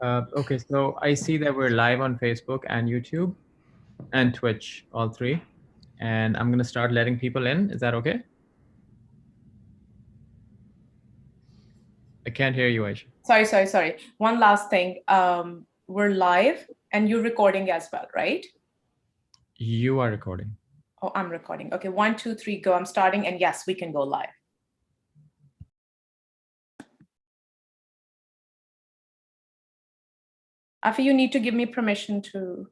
Okay, so I see that we're live on Facebook and YouTube and Twitch, all three. And I'm gonna start letting people in. Is that okay? I can't hear you, Aisha. Sorry. One last thing. We're live and you're recording as well, right? You are recording. Oh, I'm recording. Okay, 1, 2, 3, go. I'm starting, and yes, we can go live. Afi, you need to give me permission to.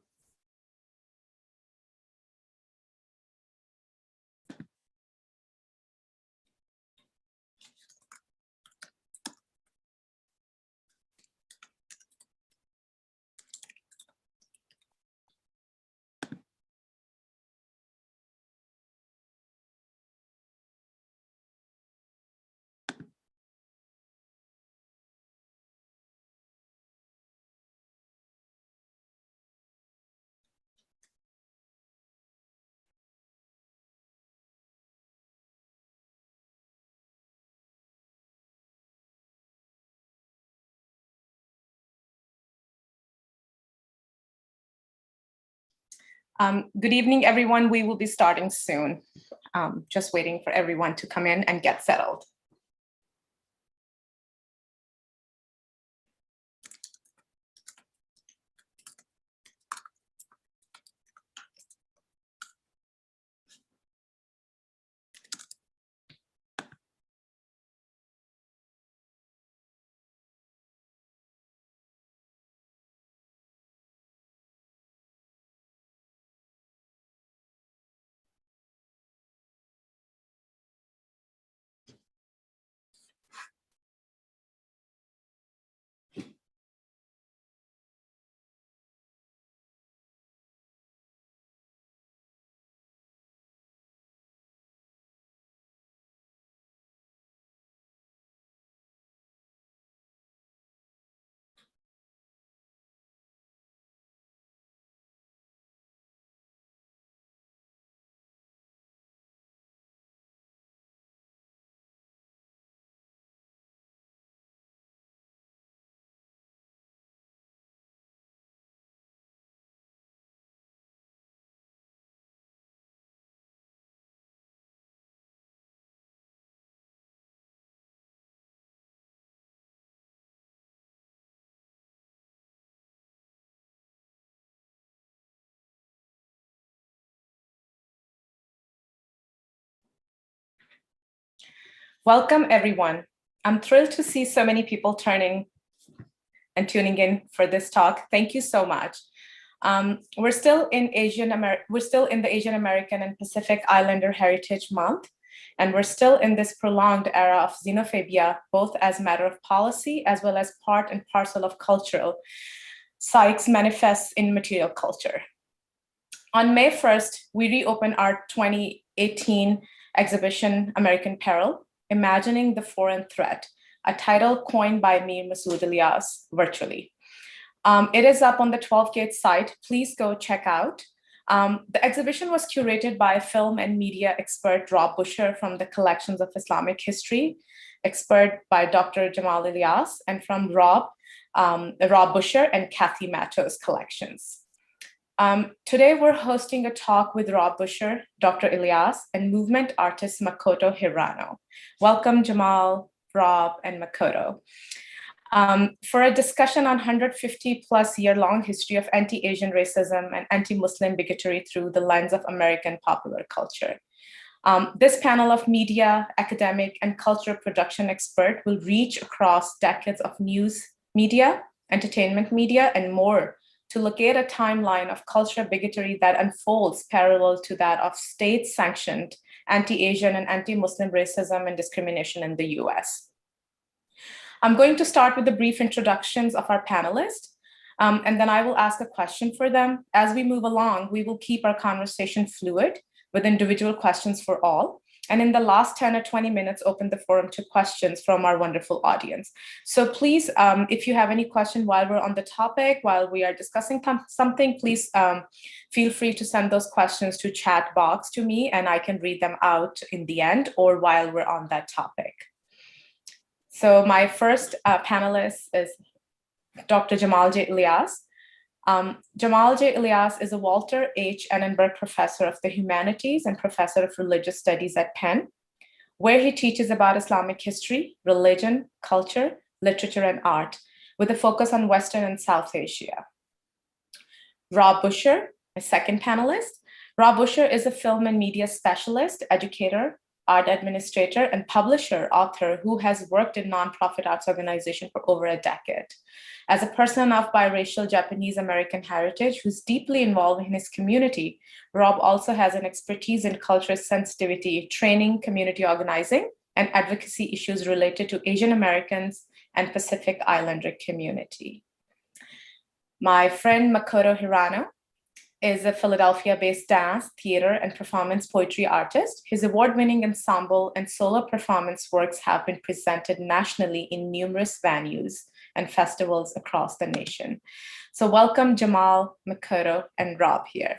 Good evening, everyone. We will be starting soon. Just waiting for everyone to come in and get settled. Welcome, everyone. I'm thrilled to see so many people turning and tuning in for this talk. Thank you so much. We're still in the Asian American and Pacific Islander Heritage Month, and we're still in this prolonged era of xenophobia, both as a matter of policy as well as part and parcel of cultural psyches manifests in material culture. On May 1st, we reopened our 2018 exhibition, American Peril, Imagining the Foreign Threat, a title coined by me, Masood Elias, virtually. It is up on the 12 Gate site. Please go check out. The exhibition was curated by film and media expert Rob Buscher from the Collections of Islamic History, expert by Dr. Jamal Elias, and from Rob Buscher and Kathy Matto's collections. Today, we're hosting a talk with Rob Buscher, Dr. Elias, and movement artist Makoto Hirano. Welcome, Jamal, Rob, and Makoto. For a discussion on 150 plus year-long history of anti-Asian racism and anti-Muslim bigotry through the lens of American popular culture. This panel of media, academic, and cultural production expert will reach across decades of news media, entertainment media, and more to locate a timeline of cultural bigotry that unfolds parallel to that of state-sanctioned anti-Asian and anti-Muslim racism and discrimination in the US. I'm going to start with the brief introductions of our panelists, and then I will ask a question for them. As we move along, we will keep our conversation fluid with individual questions for all. And in the last 10 or 20 minutes, open the forum to questions from our wonderful audience. So please, if you have any question while we're on the topic, while we are discussing something, please feel free to send those questions to chat box to me, and I can read them out in the end or while we're on that topic. So my first panelist is Dr. Jamal J. Elias. Jamal J. Elias is a Walter H. Annenberg Professor of the Humanities and Professor of Religious Studies at Penn, where he teaches about Islamic history, religion, culture, literature, and art, with a focus on Western and South Asia. Rob Buscher, my second panelist. Rob Buscher is a film and media specialist, educator, art administrator, and publisher, author who has worked in nonprofit arts organizations for over a decade. As a person of biracial Japanese American heritage who's deeply involved in his community, Rob also has an expertise in cultural sensitivity, training, community organizing, and advocacy issues related to Asian Americans and Pacific Islander community. My friend Makoto Hirano is a Philadelphia-based dance, theater, and performance poetry artist. His award-winning ensemble and solo performance works have been presented nationally in numerous venues and festivals across the nation. So welcome Jamal, Makoto, and Rob here.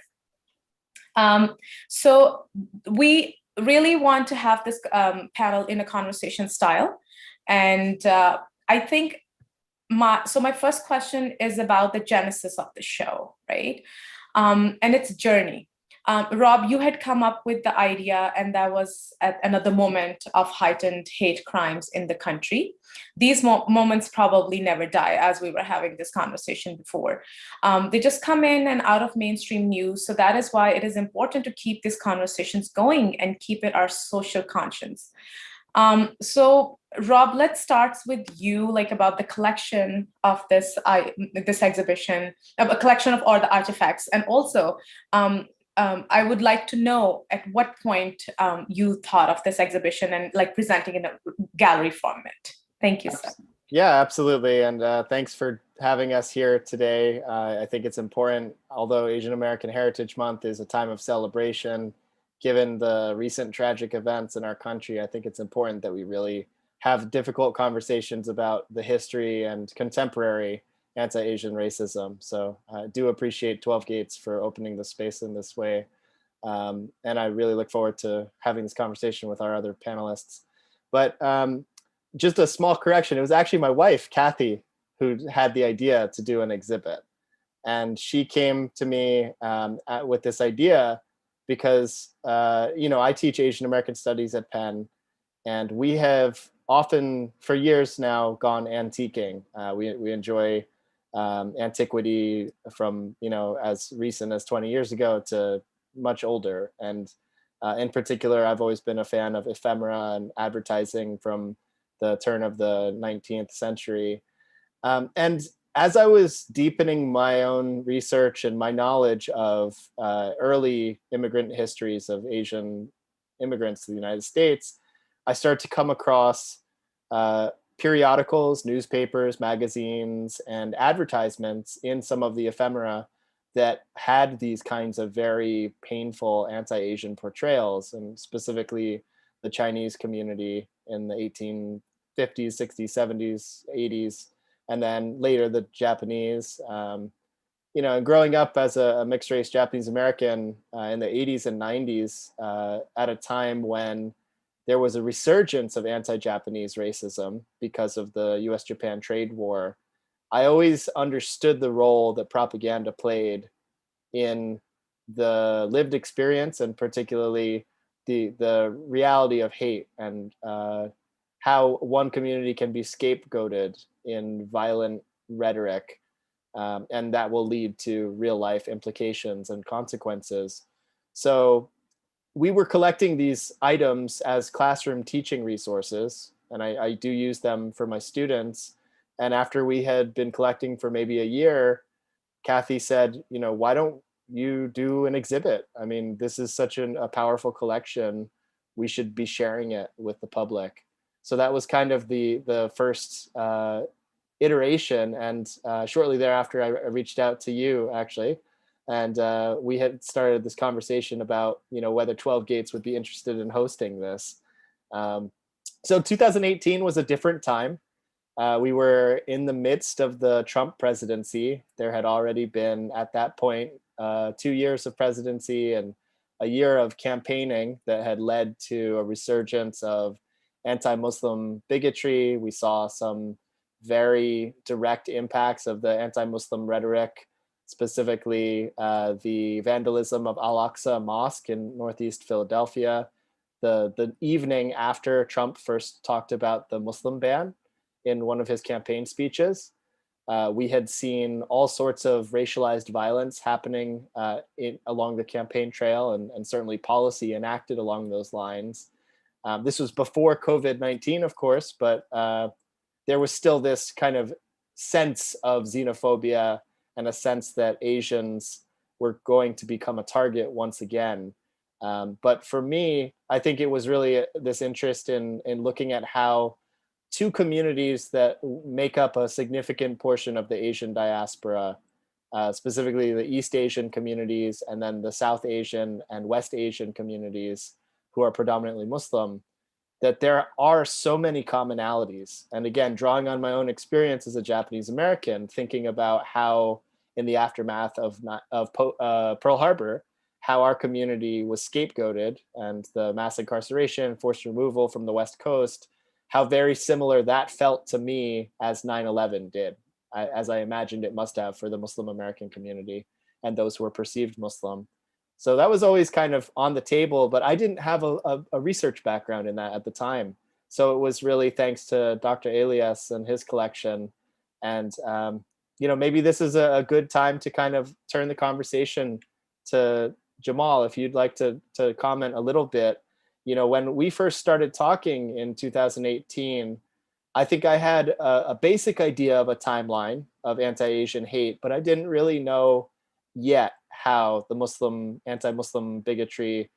So we really want to have this panel in a conversation style. And I think my first question is about the genesis of the show, right? And its journey. Rob, you had come up with the idea, and that was at another moment of heightened hate crimes in the country. These moments probably never die, as we were having this conversation before. They just come in and out of mainstream news. So that is why it is important to keep these conversations going and keep it our social conscience. So Rob, let's start with you, like about the collection of this exhibition, a collection of all the artifacts. And also, I would like to know at what point you thought of this exhibition and like presenting in a gallery format. Thank you, sir. Yeah, absolutely. And thanks for having us here today. I think it's important, although Asian American Heritage Month is a time of celebration, given the recent tragic events in our country, I think it's important that we really have difficult conversations about the history and contemporary anti-Asian racism. So I do appreciate 12 Gates for opening the space in this way. And I really look forward to having this conversation with our other panelists. But just a small correction, it was actually my wife, Kathy, who had the idea to do an exhibit. And she came to me with this idea because, I teach Asian American Studies at Penn, and we have often, for years now, gone antiquing. We enjoy antiquity from, as recent as 20 years ago to much older. And in particular, I've always been a fan of ephemera and advertising from the turn of the 19th century. And as I was deepening my own research and my knowledge of early immigrant histories of Asian immigrants to the United States, I started to come across periodicals, newspapers, magazines, and advertisements in some of the ephemera that had these kinds of very painful anti-Asian portrayals, and specifically the Chinese community in the 1850s, 60s, 70s, 80s, and then later the Japanese. And growing up as a mixed race Japanese American in the 80s and 90s, at a time when there was a resurgence of anti-Japanese racism because of the US-Japan trade war, I always understood the role that propaganda played in the lived experience, and particularly the reality of hate, and how one community can be scapegoated in violent rhetoric, and that will lead to real life implications and consequences. So we were collecting these items as classroom teaching resources, and I do use them for my students. And after we had been collecting for maybe a year, Kathy said, why don't you do an exhibit? I mean, this is such a powerful collection. We should be sharing it with the public. So that was kind of the first iteration. And shortly thereafter, I reached out to you, actually. And we had started this conversation about, whether 12 Gates would be interested in hosting this. So 2018 was a different time. We were in the midst of the Trump presidency. There had already been, at that point, 2 years of presidency and a year of campaigning that had led to a resurgence of anti-Muslim bigotry. We saw some very direct impacts of the anti-Muslim rhetoric, specifically the vandalism of Al-Aqsa Mosque in Northeast Philadelphia, the evening after Trump first talked about the Muslim ban in one of his campaign speeches. We had seen all sorts of racialized violence happening along the campaign trail, and certainly policy enacted along those lines. This was before COVID-19, of course, but there was still this kind of sense of xenophobia and a sense that Asians were going to become a target once again. But for me, I think it was really this interest in looking at how two communities that make up a significant portion of the Asian diaspora, specifically the East Asian communities and then the South Asian and West Asian communities who are predominantly Muslim, that there are so many commonalities. And again, drawing on my own experience as a Japanese American, thinking about how in the aftermath of Pearl Harbor, how our community was scapegoated and the mass incarceration, forced removal from the West Coast, how very similar that felt to me as 9/11 did, as I imagined it must have for the Muslim American community and those who were perceived Muslim. So that was always kind of on the table, but I didn't have a research background in that at the time. So it was really thanks to Dr. Elias and his collection. And, maybe this is a good time to kind of turn the conversation to Jamal, if you'd like to comment a little bit. When we first started talking in 2018, I think I had a basic idea of a timeline of anti-Asian hate, but I didn't really know yet how the anti-Muslim bigotry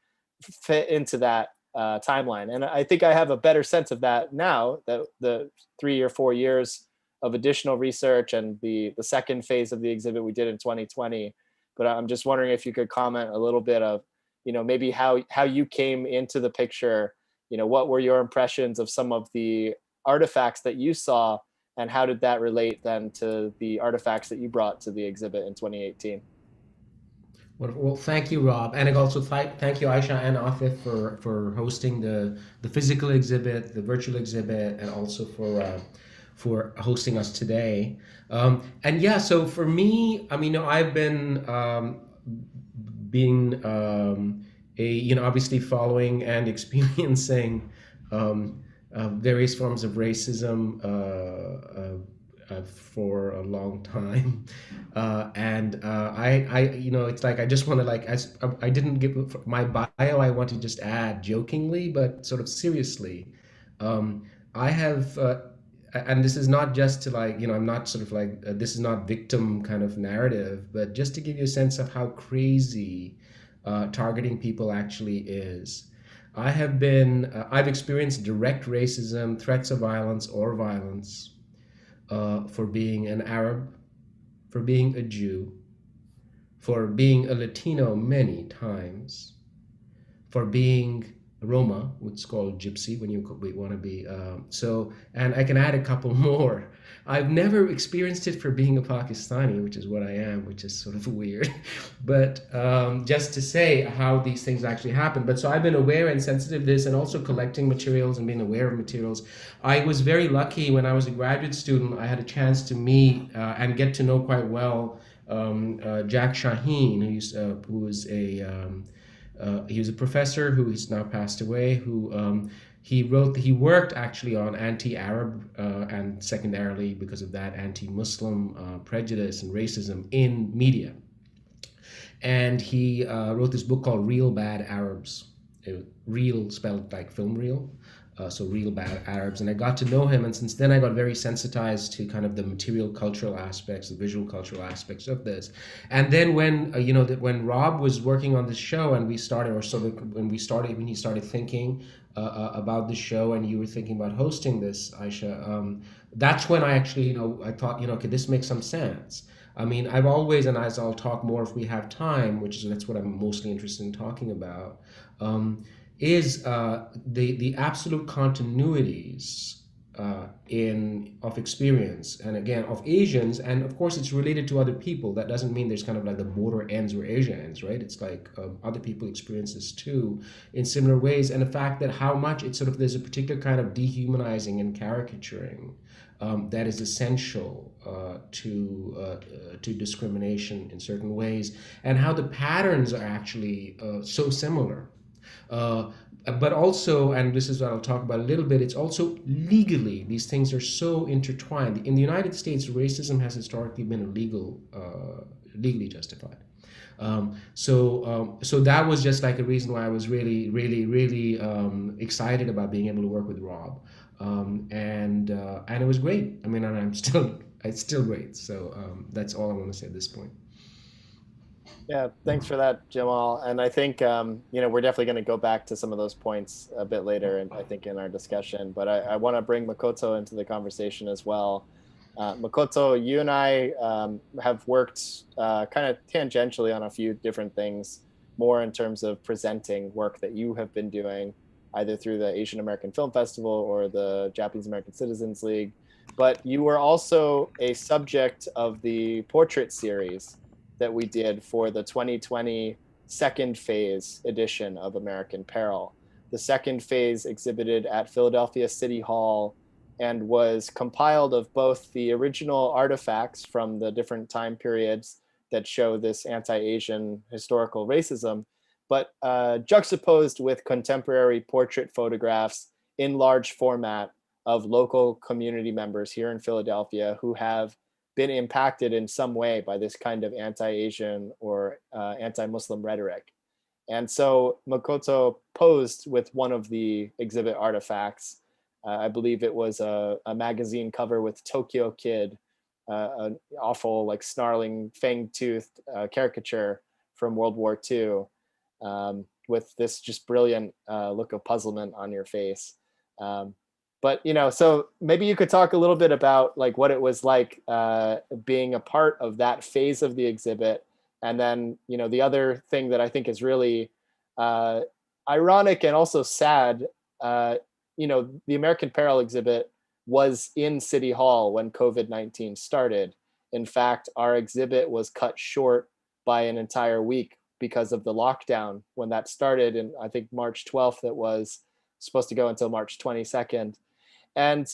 fit into that timeline. And I think I have a better sense of that now, that the 3 or 4 years of additional research and the second phase of the exhibit we did in 2020. But I'm just wondering if you could comment a little bit of, maybe how you came into the picture, what were your impressions of some of the artifacts that you saw, and how did that relate then to the artifacts that you brought to the exhibit in 2018? Well, thank you, Rob, and also thank you, Aisha and Afif, for hosting the physical exhibit, the virtual exhibit, and also for hosting us today. And yeah, so for me, I've been obviously following and experiencing various forms of racism for a long time, and it's like I just want to I didn't give my bio. I want to just add jokingly, but sort of seriously. I have, and this is not just to I'm not sort of this is not victim kind of narrative, but just to give you a sense of how crazy targeting people actually is. I've experienced direct racism, threats of violence or violence for being an Arab, for being a Jew, for being a Latino many times, for being Roma, which is called Gypsy when you want to be. And I can add a couple more. I've never experienced it for being a Pakistani, which is what I am, which is sort of weird. But just to say how these things actually happen. But so I've been aware and sensitive to this, and also collecting materials and being aware of materials. I was very lucky when I was a graduate student. I had a chance to meet and get to know quite well Jack Shaheen, he was a professor who has now passed away, who he worked actually on anti-Arab and secondarily because of that anti-Muslim prejudice and racism in media. And he wrote this book called Real Bad Arabs, real spelled like film reel. So Real Bad Arabs, and I got to know him, and since then I got very sensitized to kind of the material cultural aspects, the visual cultural aspects of this. And then when when Rob was working on this show, and when he started thinking about the show, and you were thinking about hosting this, Aisha, that's when I actually I thought okay, this makes some sense. I've always, and as I'll talk more if we have time, that's what I'm mostly interested in talking about. Is the absolute continuities of experience, and again of Asians, and of course it's related to other people. That doesn't mean there's kind of like the border ends where Asia ends, right? It's like other people experience this too in similar ways, and the fact that how much it's sort of there's a particular kind of dehumanizing and caricaturing that is essential to discrimination in certain ways, and how the patterns are actually so similar. Uh, but also, and this is what I'll talk about a little bit, it's also legally, these things are so intertwined. In the United States, racism has historically been illegal, legally justified. So that was just like a reason why I was really, really, really excited about being able to work with Rob, and it was great. I mean, and it's still great. So that's all I want to say at this point. Yeah, thanks for that, Jamal. And I think we're definitely going to go back to some of those points a bit later, and I think in our discussion. But I want to bring Makoto into the conversation as well. Makoto, you and I have worked kind of tangentially on a few different things, more in terms of presenting work that you have been doing, either through the Asian American Film Festival or the Japanese American Citizens League. But you were also a subject of the portrait series that we did for the 2020 second phase edition of American Peril. The second phase exhibited at Philadelphia City Hall and was compiled of both the original artifacts from the different time periods that show this anti-Asian historical racism, but juxtaposed with contemporary portrait photographs in large format of local community members here in Philadelphia who have been impacted in some way by this kind of anti-Asian or anti-Muslim rhetoric. And so Makoto posed with one of the exhibit artifacts. I believe it was a magazine cover with Tokyo Kid, an awful, like, snarling, fang-toothed caricature from World War II, with this just brilliant look of puzzlement on your face. But, so maybe you could talk a little bit about like what it was like being a part of that phase of the exhibit. And then, the other thing that I think is really ironic and also sad, the American Peril exhibit was in City Hall when COVID-19 started. In fact, our exhibit was cut short by an entire week because of the lockdown when that started. And I think March 12th, it was supposed to go until March 22nd. And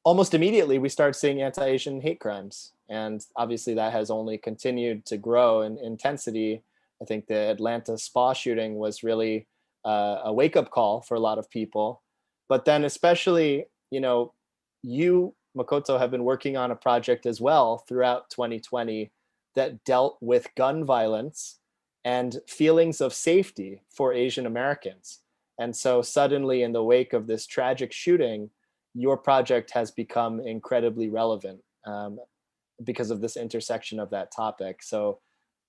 almost immediately, we started seeing anti-Asian hate crimes. And obviously, that has only continued to grow in intensity. I think the Atlanta spa shooting was really a wake-up call for a lot of people. But then especially, you, Makoto, have been working on a project as well throughout 2020 that dealt with gun violence and feelings of safety for Asian Americans. And so suddenly, in the wake of this tragic shooting, your project has become incredibly relevant because of this intersection of that topic. So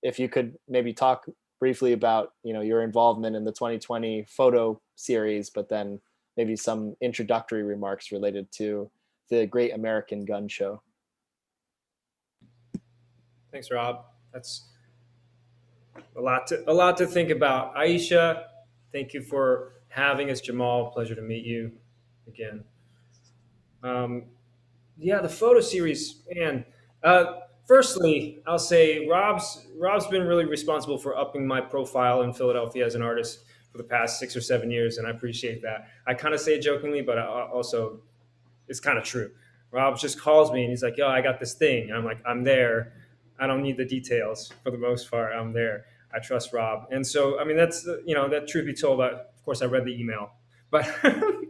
if you could maybe talk briefly about your involvement in the 2020 photo series, but then maybe some introductory remarks related to the Great American Gun Show. Thanks, Rob. That's a lot to think about. Aisha, thank you for having us. Jamal, pleasure to meet you again. The photo series, man. Firstly, I'll say Rob's been really responsible for upping my profile in Philadelphia as an artist for the past 6 or 7 years, and I appreciate that. I kind of say it jokingly, but also it's kind of true. Rob just calls me and he's like, "Yo, I got this thing," and I'm like, "I'm there. I don't need the details for the most part. I'm there. I trust Rob." And so, I mean, that's that truth be told. Of course, I read the email, but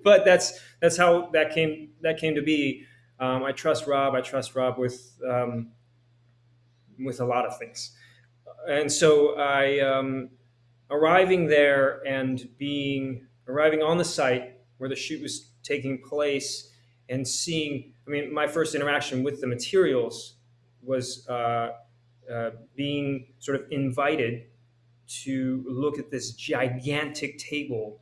but that's how that came to be. I trust Rob. I trust Rob with a lot of things, and so I arriving there and arriving on the site where the shoot was taking place and seeing. I mean, my first interaction with the materials was being sort of invited to look at this gigantic table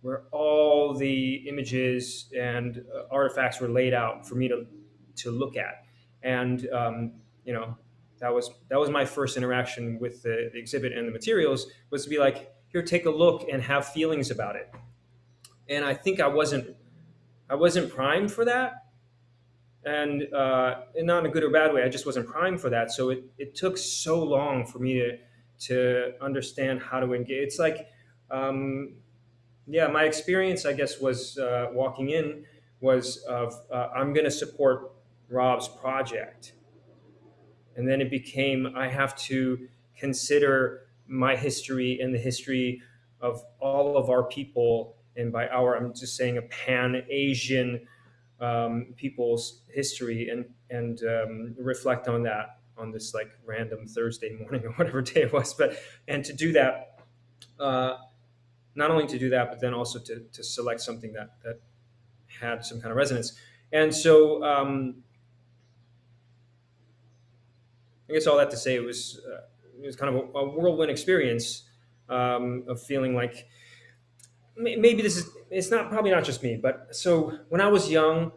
where all the images and artifacts were laid out for me to look at. And that was my first interaction with the exhibit and the materials, was to be like, here, take a look and have feelings about it. And I think I wasn't primed for that. And not in a good or bad way, I just wasn't primed for that. So it took so long for me to understand how to engage. It's like, my experience, I guess, was walking in was of I'm going to support Rob's project. And then it became I have to consider my history and the history of all of our people. And by our, I'm just saying a Pan-Asian people's history, and reflect on that on this like random Thursday morning or whatever day it was. And to do that, not only to do that, but then also to select something that had some kind of resonance. And so I guess all that to say, it was kind of a whirlwind experience of feeling like maybe it's probably not just me, but so when I was young,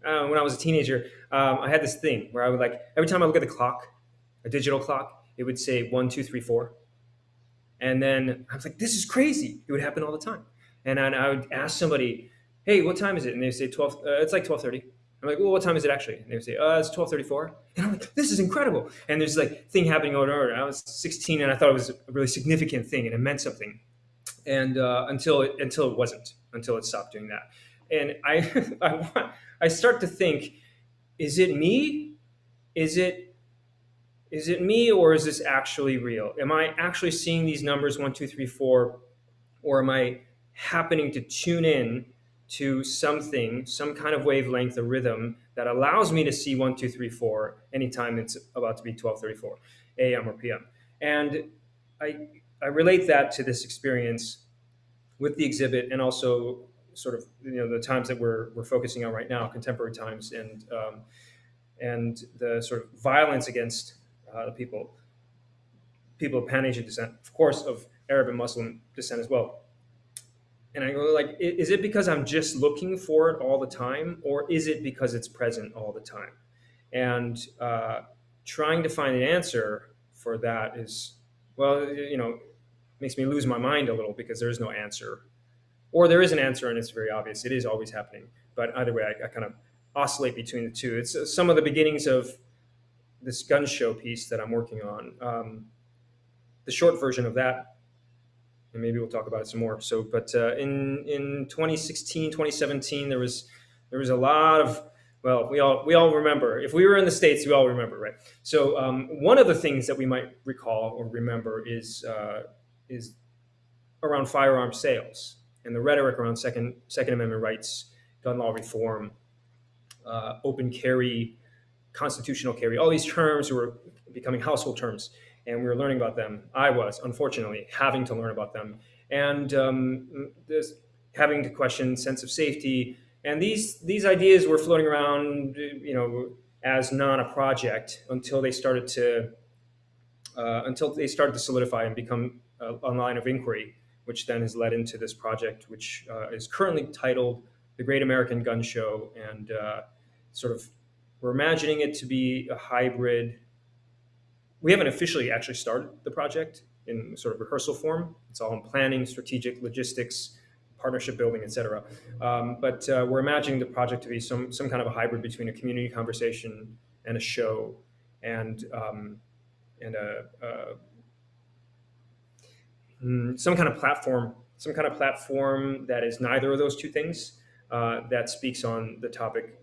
when I was a teenager, I had this thing where I would like every time I look at the clock, a digital clock, it would say 1, 2, 3, 4, and then I was like, this is crazy. It would happen all the time, and I would ask somebody, hey, what time is it? And they would say 12. It's like 12:30. I'm like, well, what time is it actually? And they would say, it's 12:34. And I'm like, this is incredible. And there's like thing happening over and over. I was 16 and I thought it was a really significant thing and it meant something. And until it wasn't, until it stopped doing that. And I start to think, is it me? Is it me, or is this actually real? Am I actually seeing these numbers 1, 2, 3, 4, or am I happening to tune in to something, some kind of wavelength or rhythm that allows me to see 1, 2, 3, 4 anytime it's about to be 12:34 a.m. or p.m. And I relate that to this experience with the exhibit, and also sort of the times that we're focusing on right now, contemporary times, and the sort of violence against the people of Pan-Asian descent, of course, of Arab and Muslim descent as well. And I go like, is it because I'm just looking for it all the time, or is it because it's present all the time? And trying to find an answer for that is, well, makes me lose my mind a little, because there is no answer, or there is an answer and it's very obvious. It is always happening. But either way, I kind of oscillate between the two. It's some of the beginnings of this gun show piece that I'm working on. The short version of that, and maybe we'll talk about it some more. So, but in 2016, 2017, there was a lot of, well, we all remember. If we were in the States, we all remember, right? So one of the things that we might recall or remember is around firearm sales and the rhetoric around Second Amendment rights, gun law reform, open carry, constitutional carry, all these terms were becoming household terms. And we were learning about them. I was, unfortunately, having to learn about them. And this, having to question sense of safety. And these ideas were floating around, as not a project until they started to solidify and become a line of inquiry, which then has led into this project, which is currently titled The Great American Gun Show. And sort of, we're imagining it to be a hybrid. We haven't officially actually started the project in sort of rehearsal form. It's all in planning, strategic, logistics, partnership building, et cetera. But we're imagining the project to be some kind of a hybrid between a community conversation and a show, and some kind of platform that is neither of those two things, that speaks on the topic,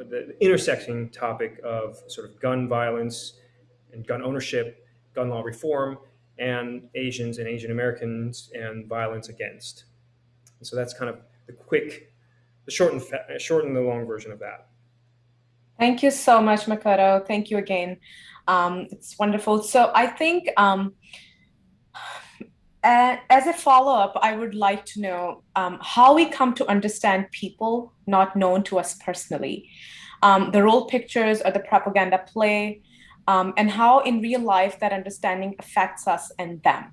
the intersecting topic of sort of gun violence and gun ownership, gun law reform, and Asians and Asian Americans and violence against. And so that's kind of the short and the long version of that. Thank you so much, Makoto. Thank you again. It's wonderful. So I think as a follow-up, I would like to know how we come to understand people not known to us personally, the role pictures or the propaganda play, and how in real life that understanding affects us and them.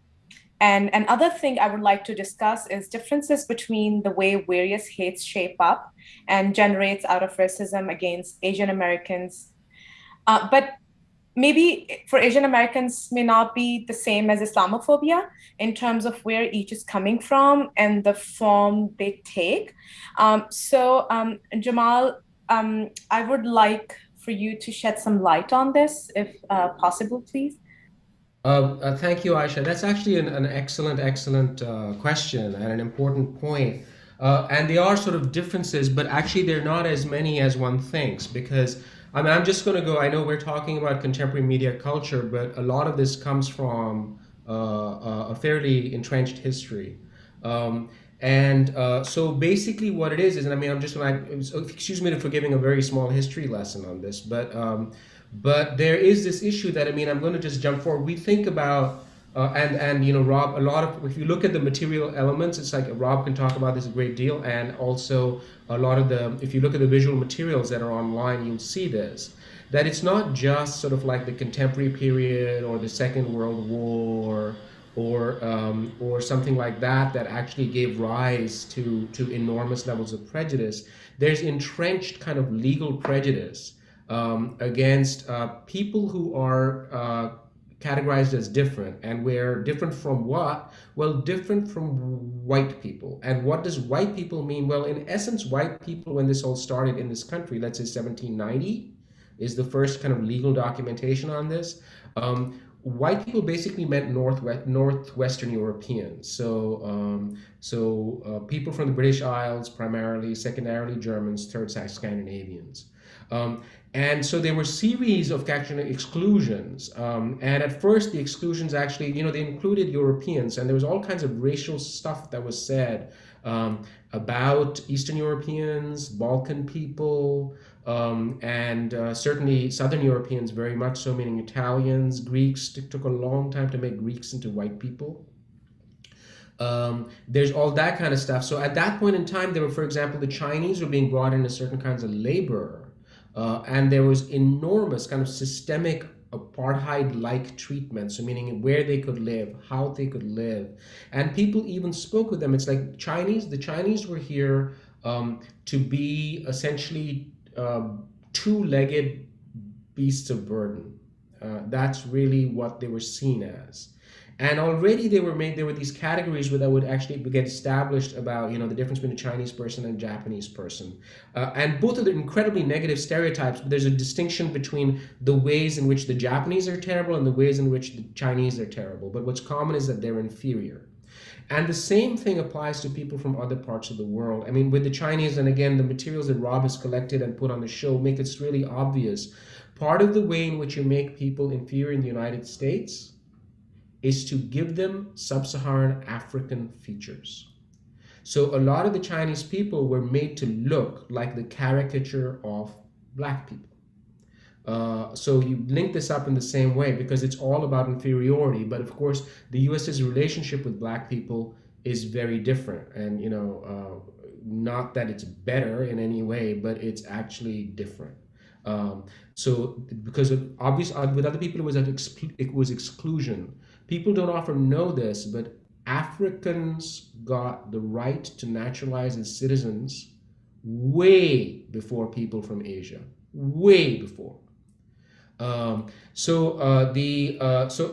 And another thing I would like to discuss is differences between the way various hates shape up and generates out of racism against Asian Americans. But maybe for Asian Americans may not be the same as Islamophobia in terms of where each is coming from and the form they take. So Jamal, I would like for you to shed some light on this, if possible, please. Thank you, Aisha. That's actually an excellent question and an important point. And they are sort of differences, but actually they're not as many as one thinks, because I mean, I'm just going to go, I know we're talking about contemporary media culture, but a lot of this comes from a fairly entrenched history. So basically what it is, and I mean, I'm just going to, excuse me for giving a very small history lesson on this, but there is this issue that, I mean, I'm going to just jump forward. We think about, and you know, Rob, a lot of, if you look at the material elements, it's like Rob can talk about this a great deal, and also a lot of the, if you look at the visual materials that are online, you'll see this, that it's not just sort of like the contemporary period or the Second World War or something like that that actually gave rise to enormous levels of prejudice. There's entrenched kind of legal prejudice against people who are categorized as different. And we're different from what? Well, different from white people. And what does white people mean? Well, in essence, white people, when this all started in this country, let's say 1790 is the first kind of legal documentation on this. White people basically meant Northwestern Europeans. So people from the British Isles, primarily, secondarily Germans, third Scandinavians. And so there were series of actually exclusions. And at first the exclusions actually, you know, they included Europeans, and there was all kinds of racial stuff that was said about Eastern Europeans, Balkan people, and certainly Southern Europeans very much so, meaning Italians, Greeks. It took a long time to make Greeks into white people. There's all that kind of stuff. So at that point in time, there were, for example, the Chinese were being brought into certain kinds of labor. And there was enormous kind of systemic apartheid-like treatment, so meaning where they could live, how they could live. And people even spoke with them. It's like the Chinese were here to be essentially two-legged beasts of burden. That's really what they were seen as. And already there were these categories that would actually get established about, you know, the difference between a Chinese person and a Japanese person. And both of the incredibly negative stereotypes, but there's a distinction between the ways in which the Japanese are terrible and the ways in which the Chinese are terrible. But what's common is that they're inferior. And the same thing applies to people from other parts of the world. I mean, with the Chinese, and again, the materials that Rob has collected and put on the show make it really obvious. Part of the way in which you make people inferior in the United States is to give them sub-Saharan African features. So a lot of the Chinese people were made to look like the caricature of black people. So you link this up in the same way because it's all about inferiority. But of course, the US's relationship with black people is very different. And, you know, not that it's better in any way, but it's actually different. So because obviously with other people, it was exclusion. People don't often know this, but Africans got the right to naturalize as citizens way before people from Asia, way before. So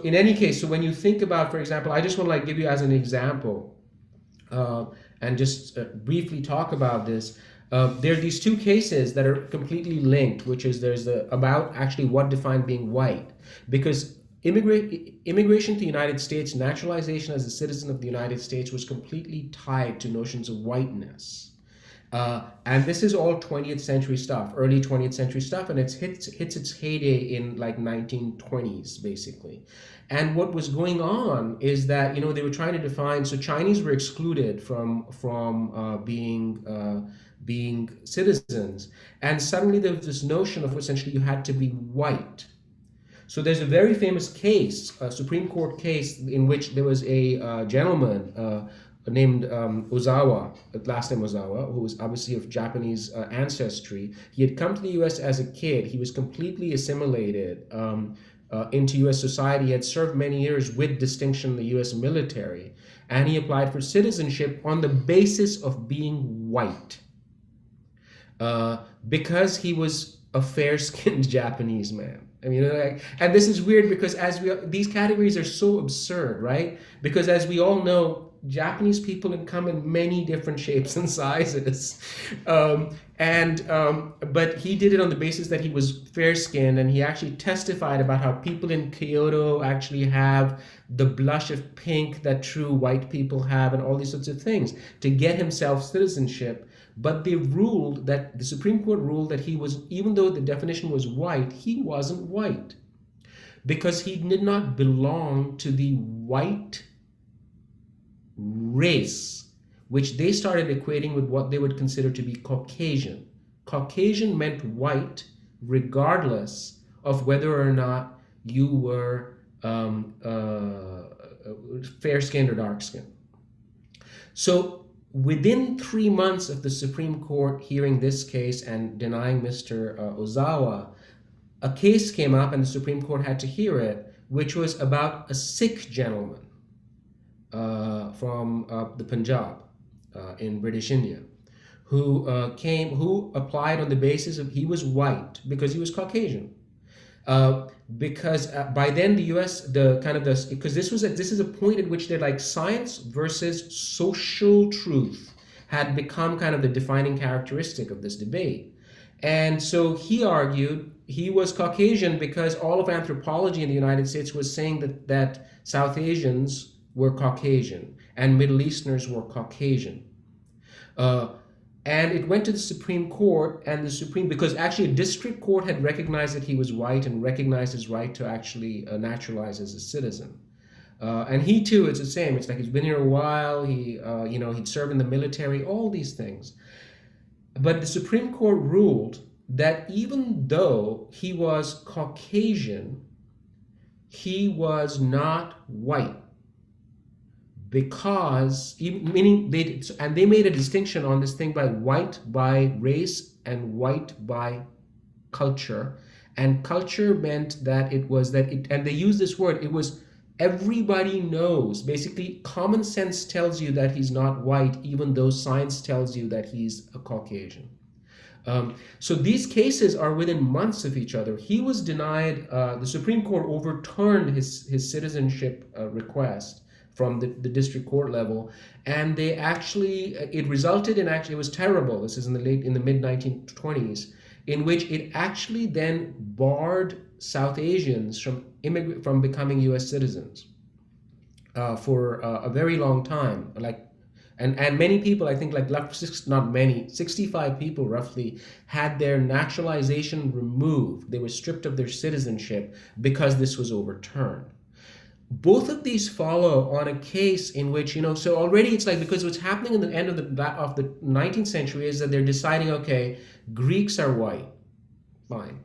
in any case, so when you think about, for example, I just want to like give you as an example and just briefly talk about this. There are these two cases that are completely linked, which is about actually what defined being white, because immigration to the United States, naturalization as a citizen of the United States was completely tied to notions of whiteness. And this is all 20th century stuff, early 20th century stuff, and it hits its heyday in like 1920s, basically. And what was going on is that, you know, they were trying to define, so Chinese were excluded from being citizens, and suddenly there was this notion of essentially you had to be white. So there's a very famous case, a Supreme Court case, in which there was a gentleman named Ozawa, last name Ozawa, who was obviously of Japanese ancestry. He had come to the US as a kid. He was completely assimilated into US society. He had served many years with distinction in the US military. And he applied for citizenship on the basis of being white. Because he was a fair-skinned Japanese man. I mean, and this is weird because these categories are so absurd, right? Because as we all know, Japanese people had come in many different shapes and sizes. But he did it on the basis that he was fair-skinned, and he actually testified about how people in Kyoto actually have the blush of pink that true white people have, and all these sorts of things to get himself citizenship. But they ruled that, the Supreme Court ruled that he was, even though the definition was white, he wasn't white, because he did not belong to the white race, which they started equating with what they would consider to be Caucasian. Caucasian meant white, regardless of whether or not you were fair-skinned or dark-skinned. So within 3 months of the Supreme Court hearing this case and denying Mr. Ozawa, a case came up and the Supreme Court had to hear it, which was about a Sikh gentleman from the Punjab in British India, who applied on the basis of he was white because he was Caucasian. Because by then the U.S. because this is a point at which they're like science versus social truth had become kind of the defining characteristic of this debate. And so he argued he was Caucasian because all of anthropology in the United States was saying that South Asians were Caucasian and Middle Easterners were Caucasian. And it went to the Supreme Court, and because actually a district court had recognized that he was white and recognized his right to actually naturalize as a citizen. And he too, it's the same. It's like he's been here a while. He'd served in the military, all these things. But the Supreme Court ruled that even though he was Caucasian, he was not white. Because, meaning they made a distinction on this thing by white by race and white by culture. And culture meant that and they used this word, it was everybody knows. Basically, common sense tells you that he's not white, even though science tells you that he's a Caucasian. So these cases are within months of each other. He was denied, the Supreme Court overturned his citizenship request from the district court level, and it resulted in it was terrible. This is in the mid 1920s, in which it actually then barred South Asians from becoming U.S. citizens for a very long time. And many people, I think, 65 people roughly had their naturalization removed. They were stripped of their citizenship because this was overturned. Both of these follow on a case in which, so already it's like, because what's happening in the end of the 19th century is that they're deciding, okay, Greeks are white, fine.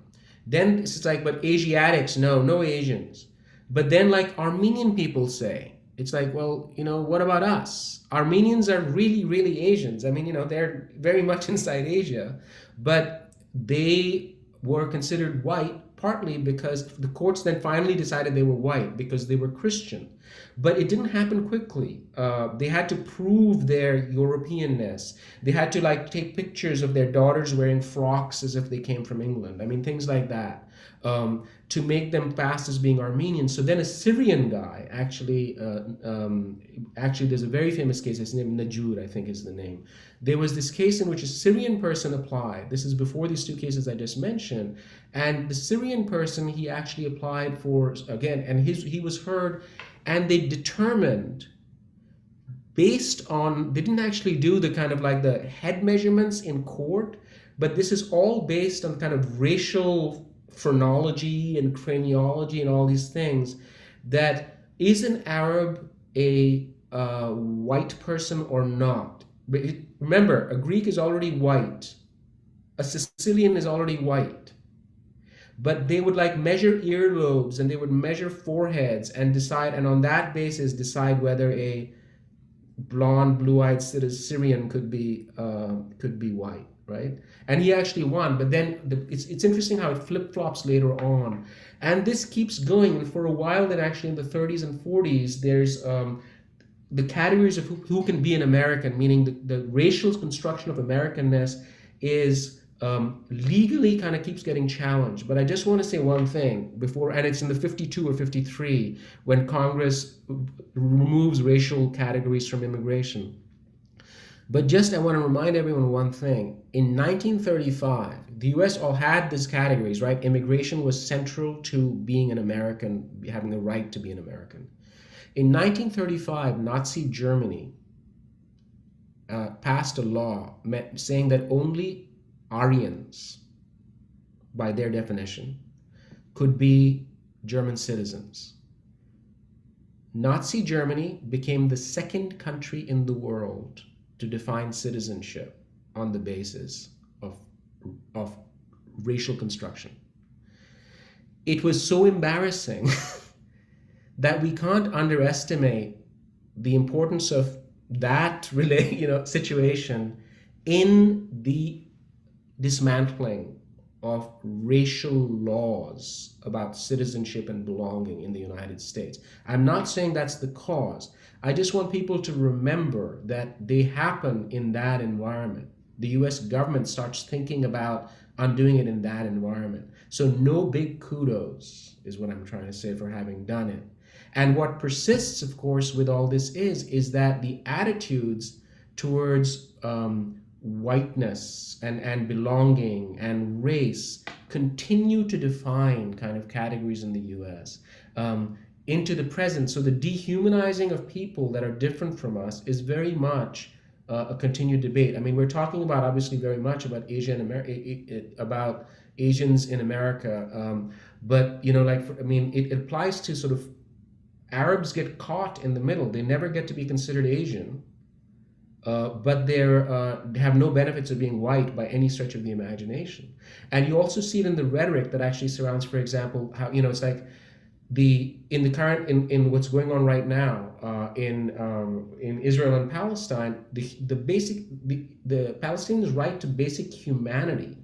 Then it's like, but Asiatics, no Asians. But then like Armenian people say, it's like, well, what about us? Armenians are really, really Asians. I mean, they're very much inside Asia, but they were considered white partly because the courts then finally decided they were white because they were Christian. But it didn't happen quickly. They had to prove their Europeanness. They had to take pictures of their daughters wearing frocks as if they came from England. I mean, things like that, to make them pass as being Armenian. So then a Syrian guy actually there's a very famous case, his name Najud, I think is the name. There was this case in which a Syrian person applied. This is before these two cases I just mentioned. And the Syrian person, he actually applied for, again, and he was heard, and they determined based on, they didn't actually do the kind of the head measurements in court, but this is all based on kind of racial phrenology and craniology and all these things, that is an Arab a white person or not? But remember, a Greek is already white. A Sicilian is already white. But they would measure earlobes and they would measure foreheads and decide, and on that basis decide whether a blonde, blue-eyed Syrian could be white, right? And he actually won. But then it's interesting how it flip-flops later on, and this keeps going. And for a while, then actually in the 30s and 40s, there's the categories of who can be an American, meaning the racial construction of Americanness is legally kind of keeps getting challenged. But I just want to say one thing before, and it's in the 52 or 53 when Congress removes racial categories from immigration. But just I want to remind everyone one thing. In 1935, the US all had these categories, right? Immigration was central to being an American, having the right to be an American. In 1935, Nazi Germany passed a law saying that only Aryans, by their definition, could be German citizens. Nazi Germany became the second country in the world to define citizenship on the basis of racial construction. It was so embarrassing that we can't underestimate the importance of that situation in the dismantling of racial laws about citizenship and belonging in the United States. I'm not saying that's the cause. I just want people to remember that they happen in that environment. The US government starts thinking about undoing it in that environment. So no big kudos is what I'm trying to say for having done it. And what persists, of course, with all this is that the attitudes towards whiteness and belonging and race continue to define kind of categories in the US into the present. So the dehumanizing of people that are different from us is very much a continued debate. I mean, we're talking about obviously very much about about Asians in America, but it applies to sort of Arabs get caught in the middle. They never get to be considered Asian. But they have no benefits of being white by any stretch of the imagination. And you also see it in the rhetoric that actually surrounds, for example, how it's like in what's going on right now in Israel and Palestine, the Palestinians' right to basic humanity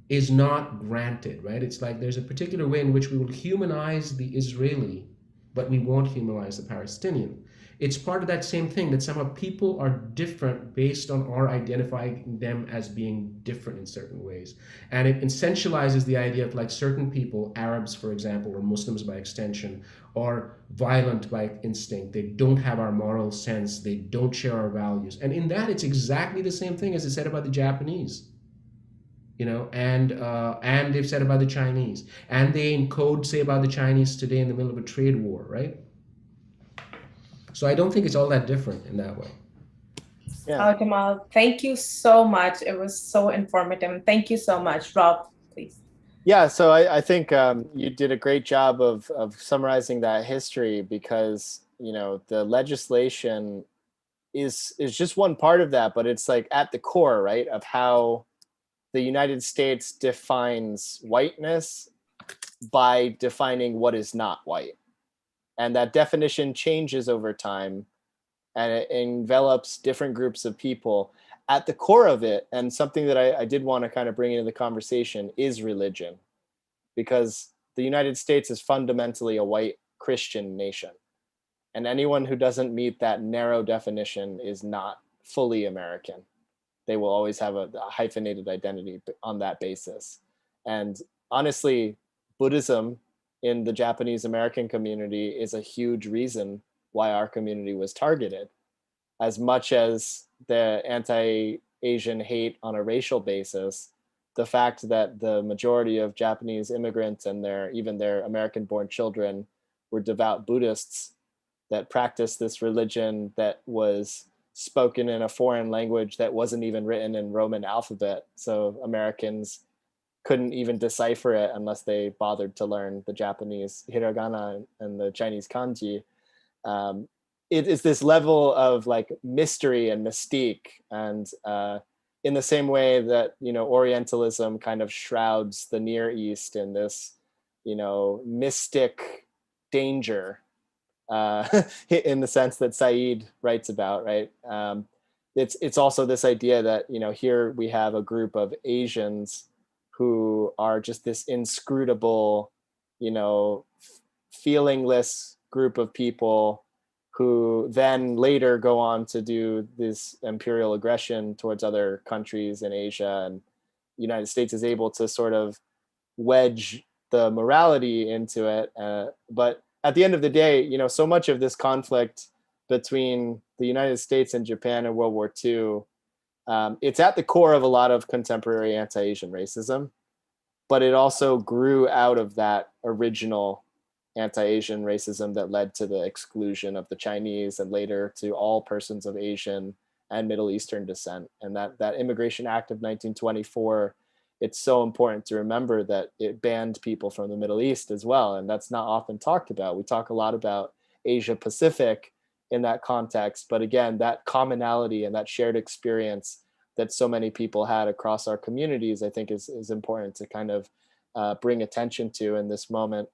is not granted, right? It's like there's a particular way in which we will humanize the Israeli, but we won't humanize the Palestinian. It's part of that same thing that somehow people are different based on our identifying them as being different in certain ways. And it essentializes the idea of like certain people, Arabs, for example, or Muslims by extension, are violent by instinct. They don't have our moral sense. They don't share our values. And in that, it's exactly the same thing as it said about the Japanese. And they've said about the Chinese. And they in code say about the Chinese today in the middle of a trade war, right? So I don't think it's all that different in that way. Yeah. Jamal, thank you so much. It was so informative. Thank you so much. Rob, please. Yeah, so I think you did a great job of summarizing that history, because the legislation is just one part of that, but it's like at the core, right, of how the United States defines whiteness by defining what is not white. And that definition changes over time, and it envelops different groups of people. At the core of it, and something that I did want to kind of bring into the conversation, is religion, because the United States is fundamentally a white Christian nation. And anyone who doesn't meet that narrow definition is not fully American. They will always have a hyphenated identity on that basis. And honestly, Buddhism in the Japanese American community is a huge reason why our community was targeted. As much as the anti-Asian hate on a racial basis, the fact that the majority of Japanese immigrants and even their American-born children were devout Buddhists that practiced this religion that was spoken in a foreign language that wasn't even written in Roman alphabet. So Americans couldn't even decipher it unless they bothered to learn the Japanese hiragana and the Chinese kanji. It is this level of like mystery and mystique, and in the same way that Orientalism kind of shrouds the Near East in this mystic danger, in the sense that Said writes about, right? It's also this idea that here we have a group of Asians who are just this inscrutable, feelingless group of people who then later go on to do this imperial aggression towards other countries in Asia. United States is able to sort of wedge the morality into it. But at the end of the day, you know, so much of this conflict between the United States and Japan in World War II, it's at the core of a lot of contemporary anti-Asian racism, but it also grew out of that original anti-Asian racism that led to the exclusion of the Chinese and later to all persons of Asian and Middle Eastern descent. And that Immigration Act of 1924, it's so important to remember that it banned people from the Middle East as well. And that's not often talked about. We talk a lot about Asia Pacific in that context, but again, that commonality and that shared experience that so many people had across our communities, I think is important to kind of bring attention to in this moment.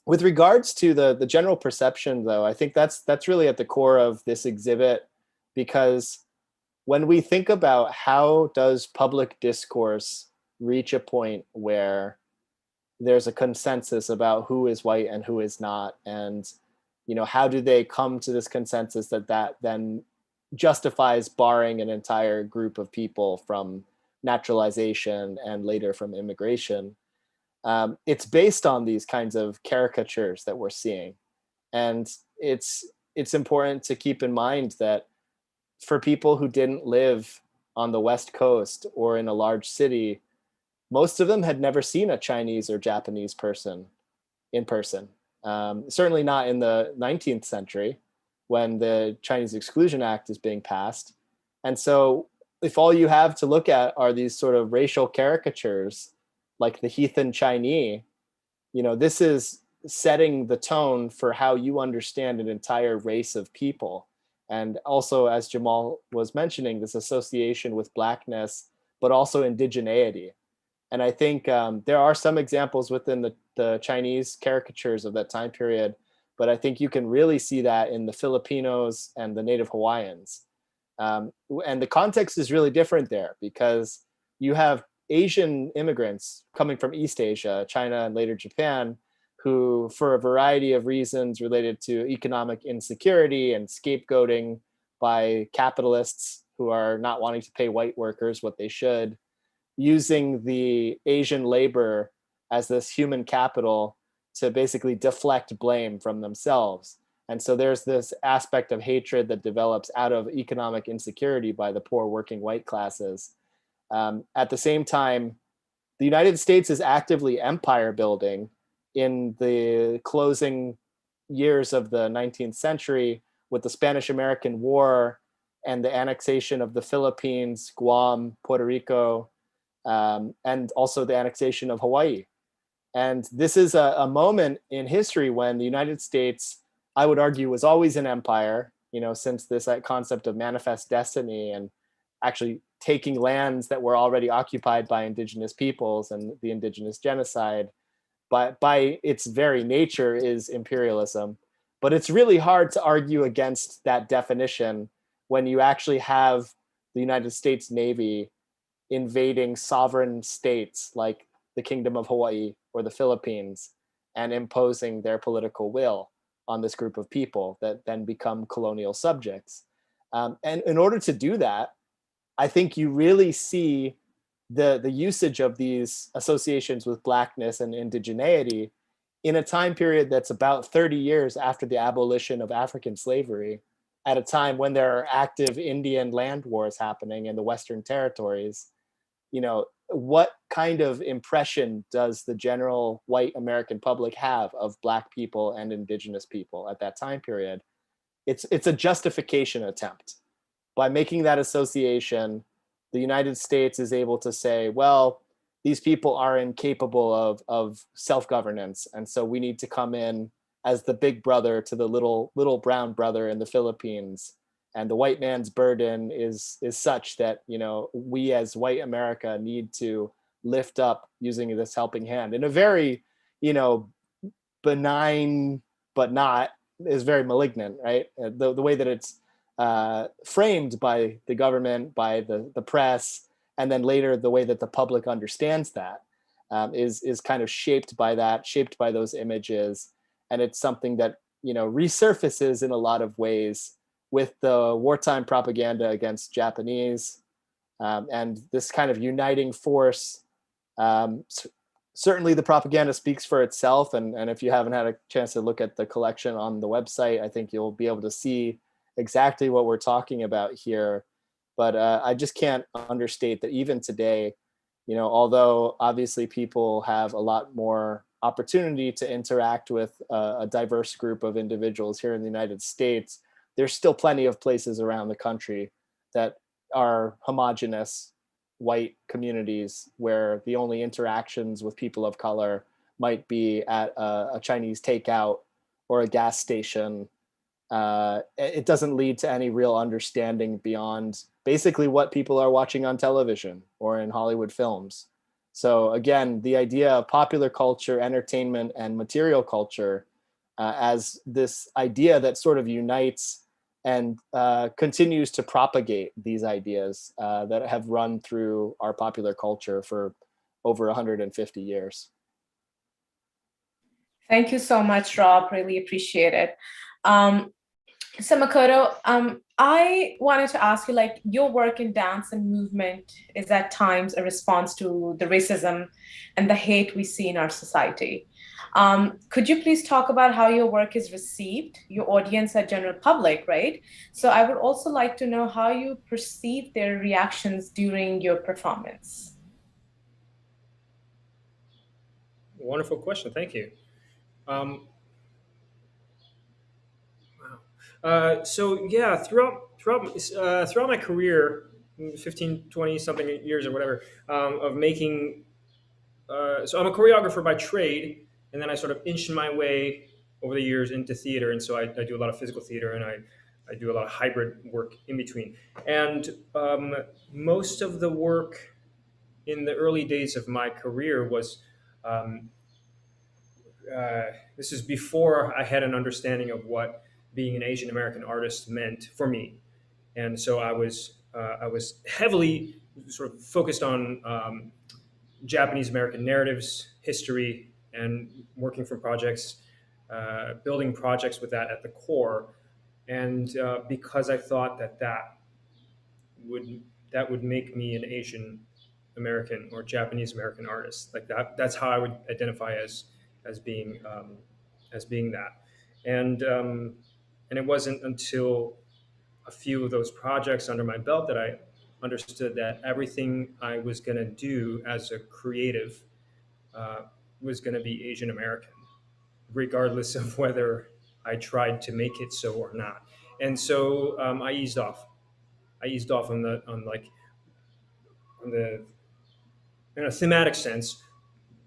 With regards to the general perception, though, I think that's really at the core of this exhibit, because when we think about how does public discourse reach a point where there's a consensus about who is white and who is not, and you know, how do they come to this consensus that then justifies barring an entire group of people from naturalization and later from immigration? It's based on these kinds of caricatures that we're seeing. And it's important to keep in mind that for people who didn't live on the West Coast or in a large city, most of them had never seen a Chinese or Japanese person in person. Certainly not in the 19th century when the Chinese Exclusion Act is being passed. And so if all you have to look at are these sort of racial caricatures like the heathen Chinese, you know, this is setting the tone for how you understand an entire race of people. And also, as Jamal was mentioning, this association with Blackness, but also indigeneity. And I think there are some examples within the Chinese caricatures of that time period, but I think you can really see that in the Filipinos and the Native Hawaiians. And the context is really different there because you have Asian immigrants coming from East Asia, China, and later Japan, who, for a variety of reasons related to economic insecurity and scapegoating by capitalists who are not wanting to pay white workers what they should, using the Asian labor as this human capital to basically deflect blame from themselves. And so there's this aspect of hatred that develops out of economic insecurity by the poor working white classes. At the same time, the United States is actively empire building in the closing years of the 19th century with the Spanish-American War and the annexation of the Philippines, Guam, Puerto Rico, and also the annexation of Hawaii. And this is a moment in history when the United States, I would argue, was always an empire, you know, since this concept of manifest destiny and actually taking lands that were already occupied by indigenous peoples and the indigenous genocide, but by its very nature is imperialism. But it's really hard to argue against that definition when you actually have the United States Navy invading sovereign states like the Kingdom of Hawaii or the Philippines and imposing their political will on this group of people that then become colonial subjects. And in order to do that, I think you really see the usage of these associations with Blackness and indigeneity in a time period that's about 30 years after the abolition of African slavery, at a time when there are active Indian land wars happening in the Western territories. You know, what kind of impression does the general white American public have of Black people and indigenous people at that time period? It's a justification attempt. By making that association, the United States is able to say, well, these people are incapable of self-governance, and so we need to come in as the big brother to the little brown brother in the Philippines. And the white man's burden is such that, you know, we as white America need to lift up using this helping hand in a very, you know, benign, but not, is very malignant, right? The way that it's framed by the government, by the press, and then later the way that the public understands that is kind of shaped by that, shaped by those images. And it's something that, you know, resurfaces in a lot of ways with the wartime propaganda against Japanese, And this kind of uniting force, certainly the propaganda speaks for itself. And if you haven't had a chance to look at the collection on the website, I think you'll be able to see exactly what we're talking about here. But I just can't understate that even today, although obviously people have a lot more opportunity to interact with a diverse group of individuals here in the United States, there's still plenty of places around the country that are homogenous white communities where the only interactions with people of color might be at a Chinese takeout or a gas station. It doesn't lead to any real understanding beyond basically what people are watching on television or in Hollywood films. So again, the idea of popular culture, entertainment, and material culture as this idea that sort of unites and continues to propagate these ideas that have run through our popular culture for over 150 years. Thank you so much, Rob. Really appreciate it. So Makoto, I wanted to ask you, like, your work in dance and movement is at times a response to the racism and the hate we see in our society. Could you please talk about how your work is received, your audience are general public, right? So I would also like to know how you perceive their reactions during your performance. Wonderful question. Thank you. So yeah, throughout my career, 15, 20 something years or whatever, of making, so I'm a choreographer by trade, and then I sort of inched my way over the years into theater. And so I do a lot of physical theater, and I do a lot of hybrid work in between. And most of the work in the early days of my career was, this is before I had an understanding of what being an Asian American artist meant for me, and so I was heavily sort of focused on Japanese American narratives, history, and working for projects, building projects with that at the core, and because I thought that would make me an Asian American or Japanese American artist, like that's how I would identify as being that, and it wasn't until a few of those projects under my belt that I understood that everything I was going to do as a creative was going to be Asian American, regardless of whether I tried to make it so or not. And so I eased off. On the in a thematic sense.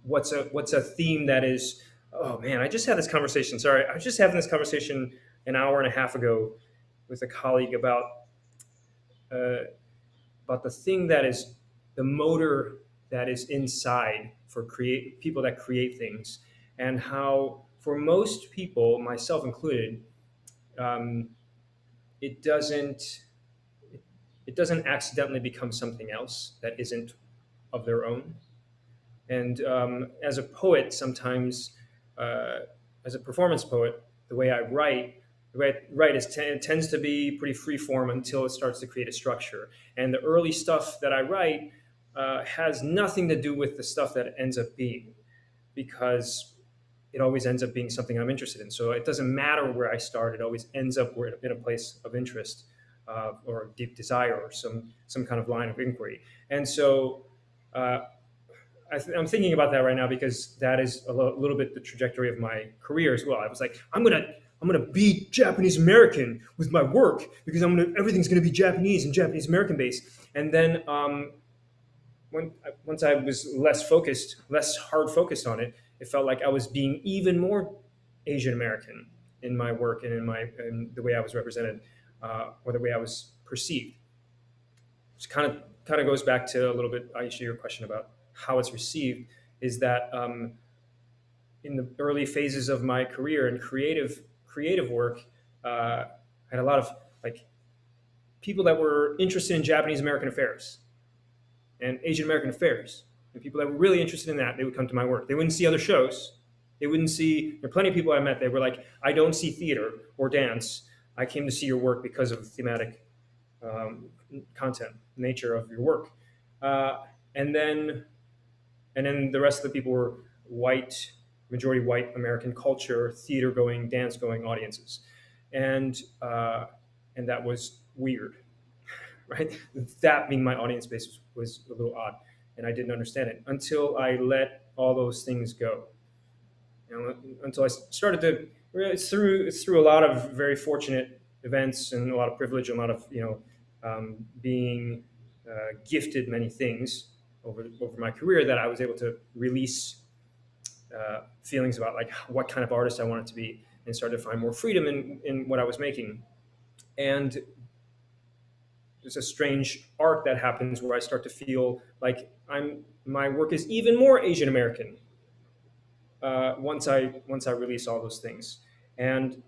What's a theme that is? Oh man, I just had this conversation. Sorry, I was just having this conversation an hour and a half ago with a colleague about the thing that is the motor that is inside for people that create things, and how for most people, myself included, it doesn't accidentally become something else that isn't of their own. And as a poet, sometimes as a performance poet, the way I write it tends to be pretty free form until it starts to create a structure. And the early stuff that I write has nothing to do with the stuff that it ends up being, because it always ends up being something I'm interested in. So it doesn't matter where I start; it always ends up in a place of interest or a deep desire or some kind of line of inquiry. And so. I'm thinking about that right now because that is a little bit the trajectory of my career as well. I was like, I'm gonna be Japanese American with my work because everything's gonna be Japanese and Japanese American based. And then once I was less hard focused on it, it felt like I was being even more Asian American in my work and in the way I was represented or the way I was perceived. Which kind of goes back to a little bit, Aisha, your question about how it's received, is that in the early phases of my career in creative work, I had a lot of people that were interested in Japanese American affairs and Asian American affairs, and people that were really interested in that, they would come to my work. They wouldn't see other shows. There are plenty of people I met. They were like, I don't see theater or dance. I came to see your work because of the thematic content, nature of your work. And then the rest of the people were white, majority white American culture, theater going, dance going audiences. And that was weird, right? That being my audience base was a little odd, and I didn't understand it until I let all those things go. Until I started to, it's through a lot of very fortunate events and a lot of privilege and a lot of being gifted many things over my career, that I was able to release feelings about like what kind of artist I wanted to be, and started to find more freedom in what I was making. And there's a strange arc that happens where I start to feel like my work is even more Asian American once I release all those things. And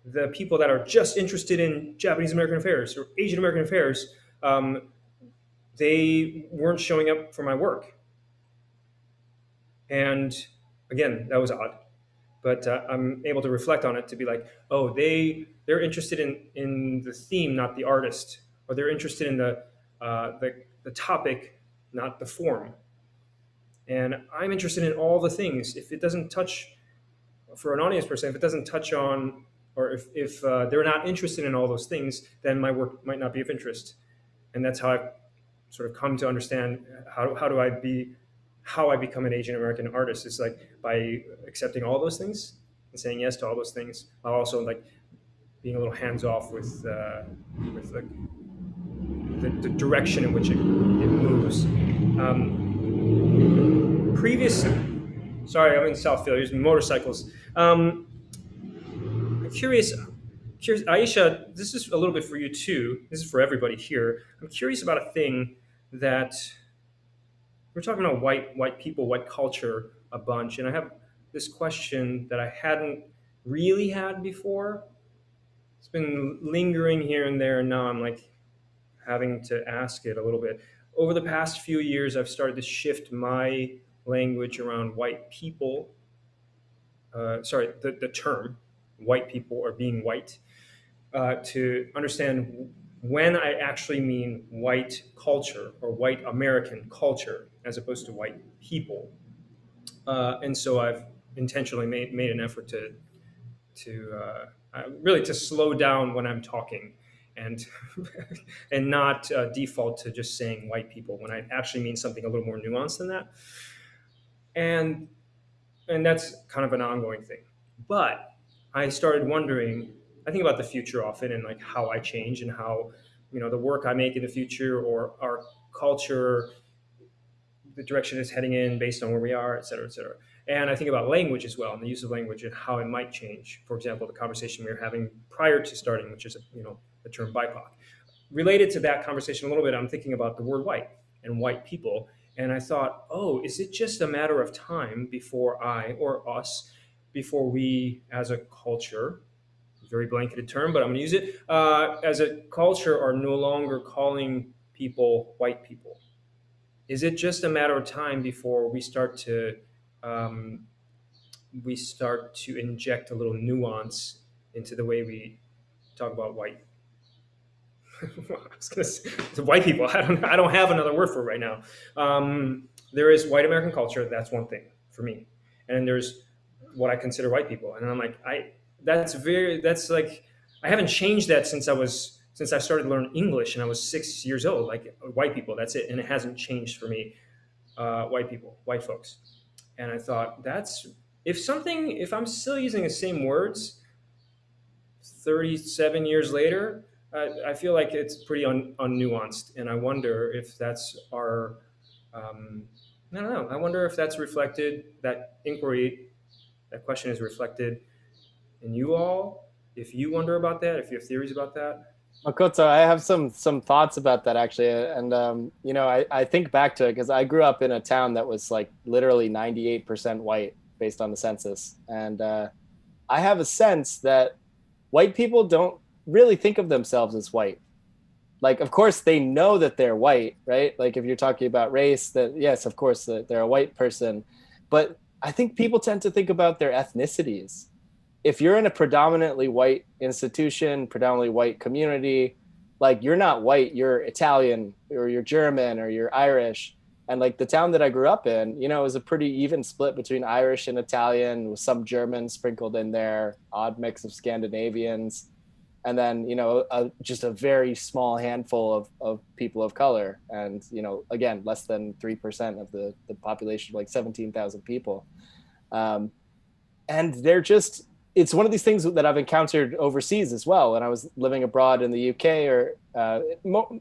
the people that are just interested in Japanese American affairs or Asian American affairs, they weren't showing up for my work. And again, that was odd. But I'm able to reflect on it to be like, oh, they're interested in the theme, not the artist, or they're interested in the topic, not the form. And I'm interested in all the things. If it doesn't touch, for an audience person, if it doesn't touch on, or if they're not interested in all those things, then my work might not be of interest. And that's how I've sort of come to understand how I become an Asian American artist. Is like by accepting all those things and saying yes to all those things, while also like being a little hands off with the direction in which it moves. Sorry, I'm in Southfield. There's motorcycles. I'm curious, Aisha, this is a little bit for you too. This is for everybody here. I'm curious about a thing that we're talking about white people, white culture a bunch, and I have this question that I hadn't really had before. It's been lingering here and there, and now I'm like having to ask it a little bit. Over the past few years, I've started to shift my language around white people. The term white people or being white, to understand when I actually mean white culture or white American culture as opposed to white people. And so I've intentionally made an effort to really to slow down when I'm talking, and and not default to just saying white people when I actually mean something a little more nuanced than that. And that's kind of an ongoing thing. But I started wondering, I think about the future often, and like how I change, and how, the work I make in the future, or our culture, the direction it's heading in based on where we are, et cetera, et cetera. And I think about language as well, and the use of language and how it might change. For example, the conversation we were having prior to starting, which is the term BIPOC. Related to that conversation a little bit, I'm thinking about the word white and white people. And I thought, oh, is it just a matter of time before I or us, before we as a culture, very blanketed term, but I'm gonna use it, as a culture are no longer calling people white people? Is it just a matter of time before we start to inject a little nuance into the way we talk about white? I was gonna say, white people. I don't have another word for it right now. There is white American culture. That's one thing for me, and then there's what I consider white people. And I'm like, that's like, I haven't changed that since I started to learn English, and I was 6 years old. Like, white people, that's it, and it hasn't changed for me. White people, white folks, and I thought if I'm still using the same words 37 years later. I feel like it's pretty unnuanced, and I wonder if that's our, I don't know. I wonder if that's reflected, that inquiry, that question is reflected in you all. If you wonder about that, if you have theories about that. Makoto, I have some thoughts about that actually, and I think back to it because I grew up in a town that was like literally 98% white based on the census, and I have a sense that white people don't really think of themselves as white. Like, of course they know that they're white, right? Like, if you're talking about race, that yes, of course that they're a white person, but I think people tend to think about their ethnicities. If you're in a predominantly white institution, predominantly white community, like, you're not white, you're Italian or you're German or you're Irish. And like the town that I grew up in, you know, it was a pretty even split between Irish and Italian, with some German sprinkled in there, odd mix of Scandinavians. And then, you know, just a very small handful of people of color. And, you know, again, less than 3% of the population, like 17,000 people. And they're just, it's one of these things that I've encountered overseas as well. When I was living abroad in the UK, or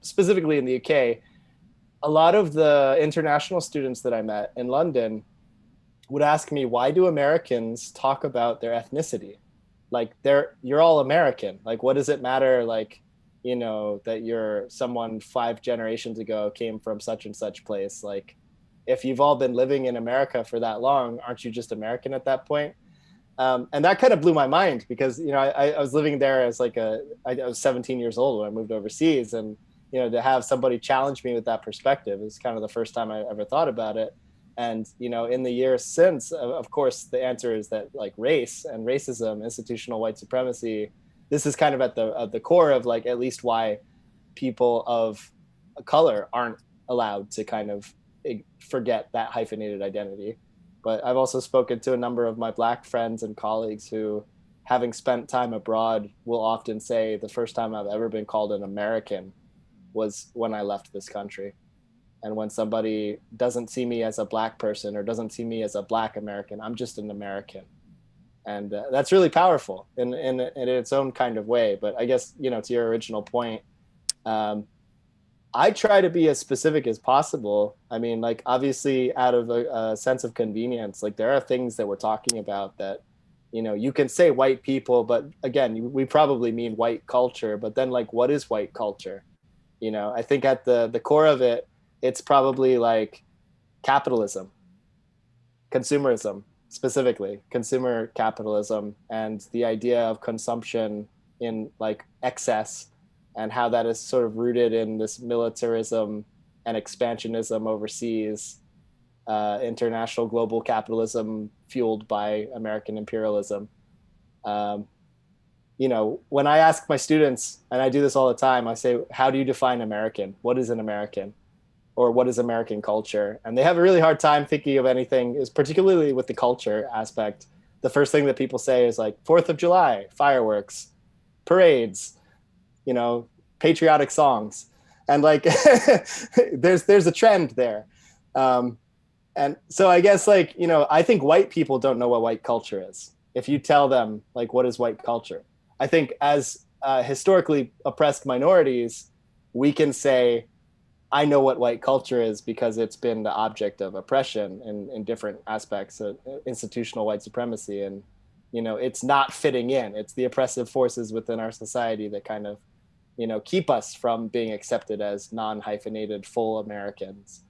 specifically in the UK, a lot of the international students that I met in London would ask me, why do Americans talk about their ethnicity? Like, you're all American. Like, what does it matter? Like, you know, that you're someone 5 generations ago came from such and such place. Like, if you've all been living in America for that long, aren't you just American at that point? And that kind of blew my mind, because, you know, I was living there as like I was 17 years old when I moved overseas. And, you know, to have somebody challenge me with that perspective is kind of the first time I ever thought about it. And, you know, in the years since, of course, the answer is that, like, race and racism, institutional white supremacy, this is kind of at the core of, like, at least why people of color aren't allowed to kind of forget that hyphenated identity. But I've also spoken to a number of my Black friends and colleagues who, having spent time abroad, will often say the first time I've ever been called an American was when I left this country. And when somebody doesn't see me as a Black person or doesn't see me as a Black American, I'm just an American. And that's really powerful in its own kind of way. But I guess, you know, to your original point, I try to be as specific as possible. I mean, like, obviously out of a sense of convenience, like, there are things that we're talking about that, you know, you can say white people, but again, we probably mean white culture. But then, like, what is white culture? You know, I think at the core of it, it's probably like capitalism, consumerism, specifically consumer capitalism, and the idea of consumption in, like, excess, and how that is sort of rooted in this militarism and expansionism overseas, international global capitalism fueled by American imperialism. You know, when I ask my students, and I do this all the time, I say, how do you define American? What is an American? Or what is American culture? And they have a really hard time thinking of anything, is particularly with the culture aspect. The first thing that people say is, like, 4th of July, fireworks, parades, you know, patriotic songs. And, like, there's a trend there. And so I guess, like, you know, I think white people don't know what white culture is. If you tell them, like, what is white culture? I think as historically oppressed minorities, we can say, I know what white culture is because it's been the object of oppression in different aspects of institutional white supremacy. And, you know, it's not fitting in. It's the oppressive forces within our society that kind of, you know, keep us from being accepted as non-hyphenated full Americans.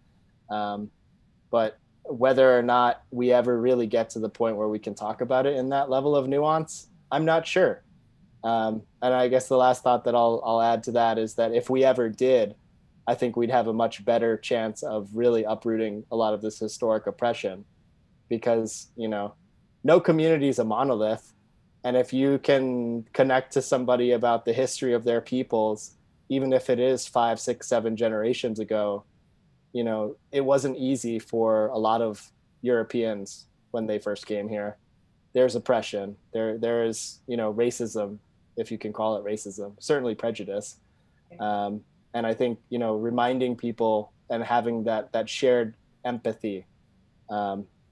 But whether or not we ever really get to the point where we can talk about it in that level of nuance, I'm not sure. And I guess the last thought that I'll add to that is that if we ever did, I think we'd have a much better chance of really uprooting a lot of this historic oppression, because, you know, no community is a monolith. And if you can connect to somebody about the history of their peoples, even if it is 5, 6, 7 generations ago, you know, it wasn't easy for a lot of Europeans when they first came here. There's oppression. There is, you know, racism, if you can call it racism, certainly prejudice. And I think, you know, reminding people and having that shared empathy,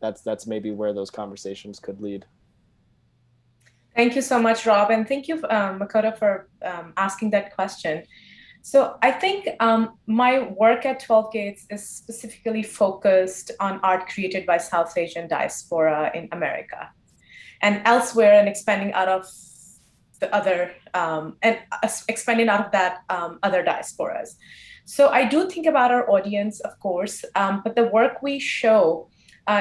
that's maybe where those conversations could lead. Thank you so much, Rob. And thank you, Makoto, for asking that question. So I think my work at 12 Gates is specifically focused on art created by South Asian diaspora in America and elsewhere, and expanding out of the other, expanding out of that other diasporas. So I do think about our audience, of course, but the work we show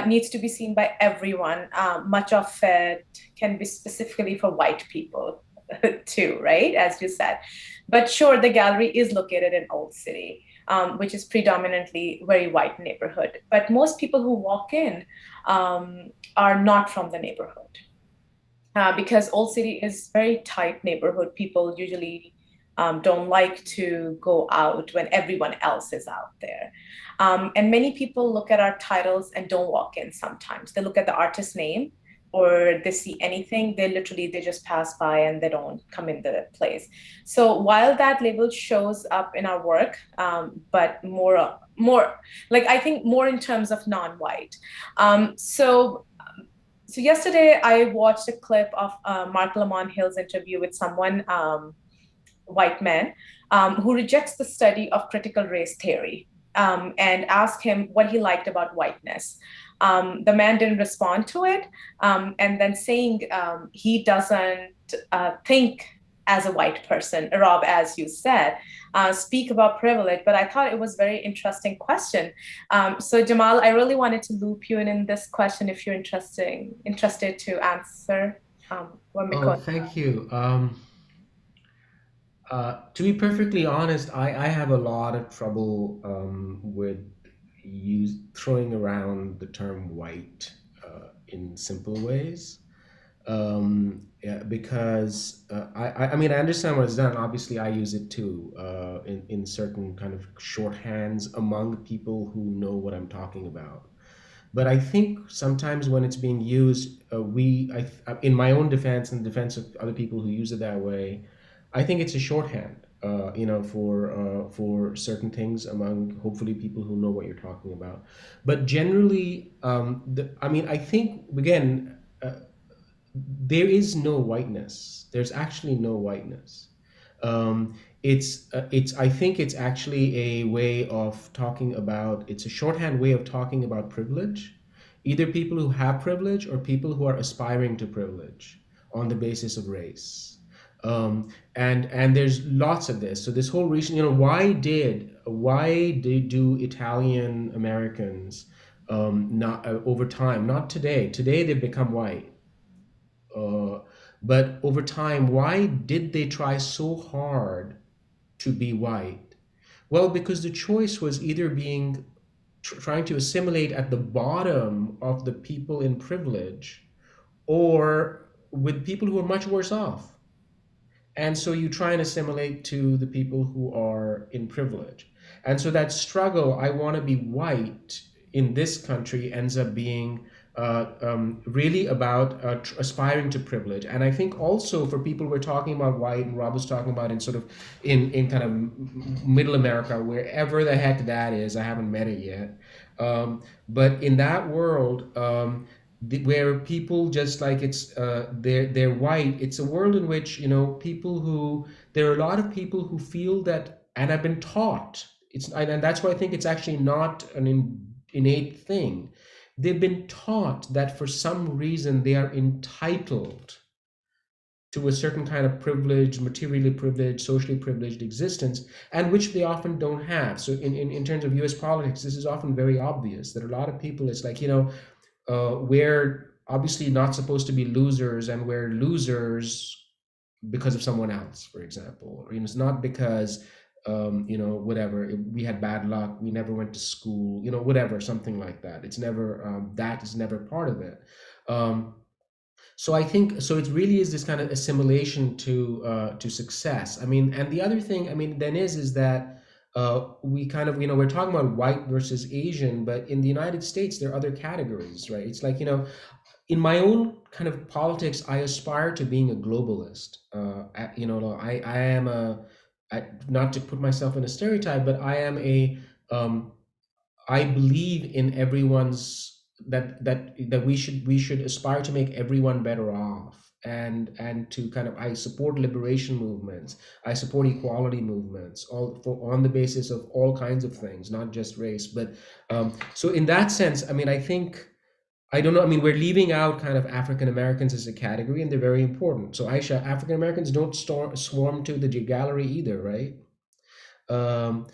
needs to be seen by everyone. Much of it can be specifically for white people too, right? As you said. But sure, the gallery is located in Old City, which is predominantly very white neighborhood. But most people who walk in are not from the neighborhood. Because Old City is very tight neighborhood. People usually don't like to go out when everyone else is out there. And many people look at our titles and don't walk in sometimes. They look at the artist's name, or they see anything, they just pass by and they don't come in the place. So while that label shows up in our work, but more like, I think more in terms of non-white. So yesterday I watched a clip of Mark Lamont Hill's interview with someone, white man, who rejects the study of critical race theory, and asked him what he liked about whiteness. The man didn't respond to it, and then saying he doesn't think as a white person, Rob, as you said, speak about privilege. But I thought it was a very interesting question. So Jamal, I really wanted to loop you in this question if you're interested to answer. Thank you. To be perfectly honest, I have a lot of trouble with throwing around the term white in simple ways. Yeah, because I mean, I understand what it's done. Obviously, I use it too in certain kind of shorthands among people who know what I'm talking about. But I think sometimes when it's being used, in my own defense and defense of other people who use it that way, I think it's a shorthand, for certain things among hopefully people who know what you're talking about. But generally, I think again, there is no whiteness. There's actually no whiteness. I think it's actually a way of talking about. It's a shorthand way of talking about privilege, either people who have privilege or people who are aspiring to privilege on the basis of race. And there's lots of this. So this whole reason, why do Italian Americans not over time, not today. Today they've become white. But over time, why did they try so hard to be white? Well, because the choice was either trying to assimilate at the bottom of the people in privilege, or with people who are much worse off. And so you try and assimilate to the people who are in privilege. And so that struggle, I want to be white, in this country ends up being really about aspiring to privilege. And I think also for people we're talking about white, and Rob was talking about in sort of in kind of middle America, wherever the heck that is, I haven't met it yet. But in that world, where people just like they're white, it's a world in which there are a lot of people who feel that, and have been taught, and that's why I think it's actually not an innate thing. They've been taught that for some reason they are entitled to a certain kind of privileged, materially privileged, socially privileged existence, and which they often don't have. So in terms of US politics, this is often very obvious that a lot of people, it's like, we're obviously not supposed to be losers, and we're losers because of someone else, for example. Or, it's not because whatever, we had bad luck, we never went to school, whatever, something like that. It's never, that is never part of it. So I think, so it really is this kind of assimilation to success. I mean, and the other thing, then is that we kind of, we're talking about white versus Asian, but in the United States, there are other categories, right? It's like, in my own kind of politics, I aspire to being a globalist. I am not to put myself in a stereotype, but I am I believe in everyone's, that we should aspire to make everyone better off, and to kind of, I support liberation movements, I support equality movements, on the basis of all kinds of things, not just race. But so in that sense, I think, I don't know, we're leaving out kind of African Americans as a category, and they're very important. So Aisha, African Americans don't swarm to the gallery either, right? And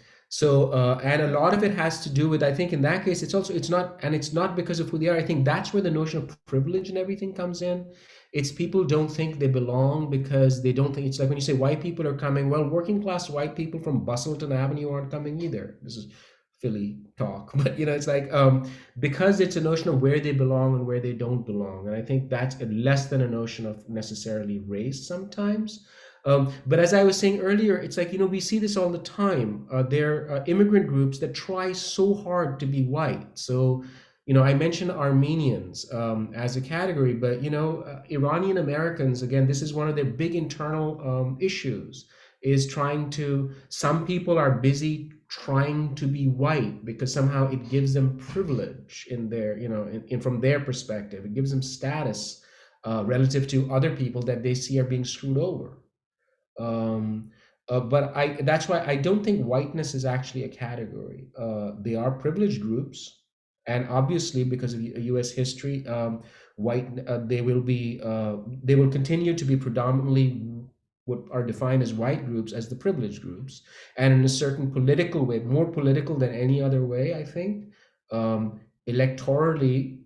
a lot of it has to do with, I think in that case, it's not because of who they are. I think that's where the notion of privilege and everything comes in. It's people don't think they belong because they don't think, it's like when you say white people are coming, well, working class white people from Bustleton Avenue aren't coming either. This is Philly talk, but it's like, because it's a notion of where they belong and where they don't belong. And I think that's less than a notion of necessarily race sometimes. But as I was saying earlier, it's like, we see this all the time. There are immigrant groups that try so hard to be white. So, I mentioned Armenians as a category, but, Iranian Americans, again, this is one of their big internal issues, is some people are busy trying to be white because somehow it gives them privilege in their, from their perspective. It gives them status relative to other people that they see are being screwed over. But that's why I don't think whiteness is actually a category. They are privileged groups, and obviously because of U.S. history, they will continue to be predominantly what are defined as white groups, as the privileged groups, and in a certain political way, more political than any other way, I think, electorally,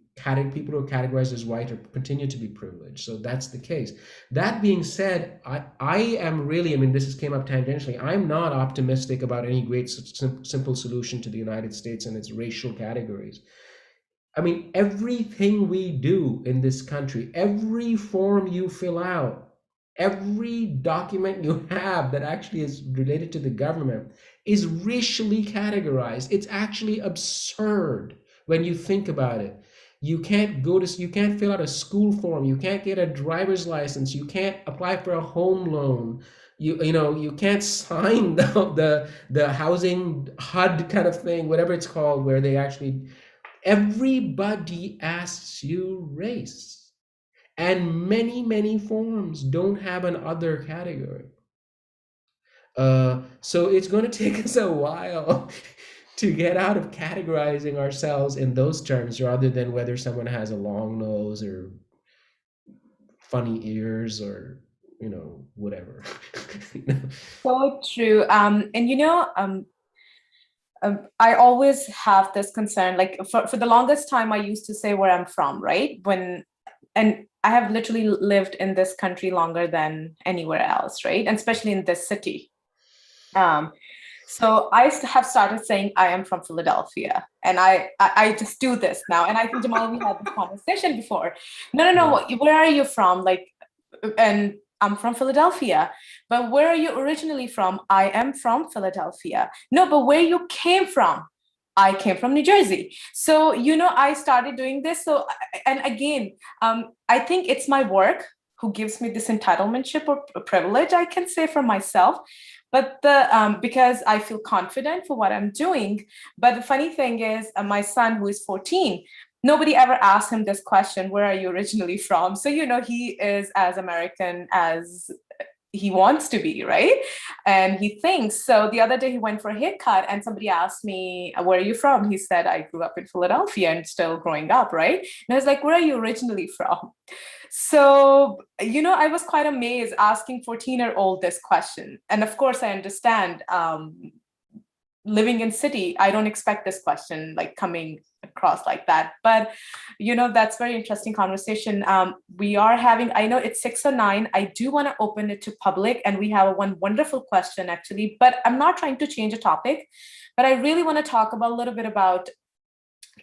people who are categorized as white continue to be privileged. So that's the case. That being said, I am really, this came up tangentially, I'm not optimistic about any great simple solution to the United States and its racial categories. Everything we do in this country, every form you fill out, every document you have that actually is related to the government is racially categorized. It's actually absurd when you think about it. You can't fill out a school form. You can't get a driver's license. You can't apply for a home loan. You can't sign the housing HUD kind of thing, whatever it's called, where they actually, everybody asks you race. And many, many forms don't have an other category. So it's going to take us a while to get out of categorizing ourselves in those terms, rather than whether someone has a long nose or funny ears or whatever. So true. I always have this concern, like for the longest time, I used to say where I'm from, right? And I have literally lived in this country longer than anywhere else, right? And especially in this city. So I have started saying I am from Philadelphia, and I just do this now. And I think, Jamal, we had this conversation before. No, where are you from? And I'm from Philadelphia. But where are you originally from? I am from Philadelphia. No, but where you came from? I came from New Jersey. So, I started doing this. So, and again, I think it's my work who gives me this entitlementship or privilege, I can say for myself. But because I feel confident for what I'm doing. But the funny thing is, my son, who is 14, nobody ever asked him this question, where are you originally from? So, he is as American as he wants to be, right? And he thinks. So the other day he went for a haircut and somebody asked me, where are you from? He said, I grew up in Philadelphia and still growing up, right? And I was like, where are you originally from? So, I was quite amazed asking 14-year-old this question. And of course, I understand living in city, I don't expect this question like coming across like that. But, that's very interesting conversation. We are having, I know it's 6:09. I do want to open it to public, and we have one wonderful question actually, but I'm not trying to change a topic, but I really want to talk about a little bit about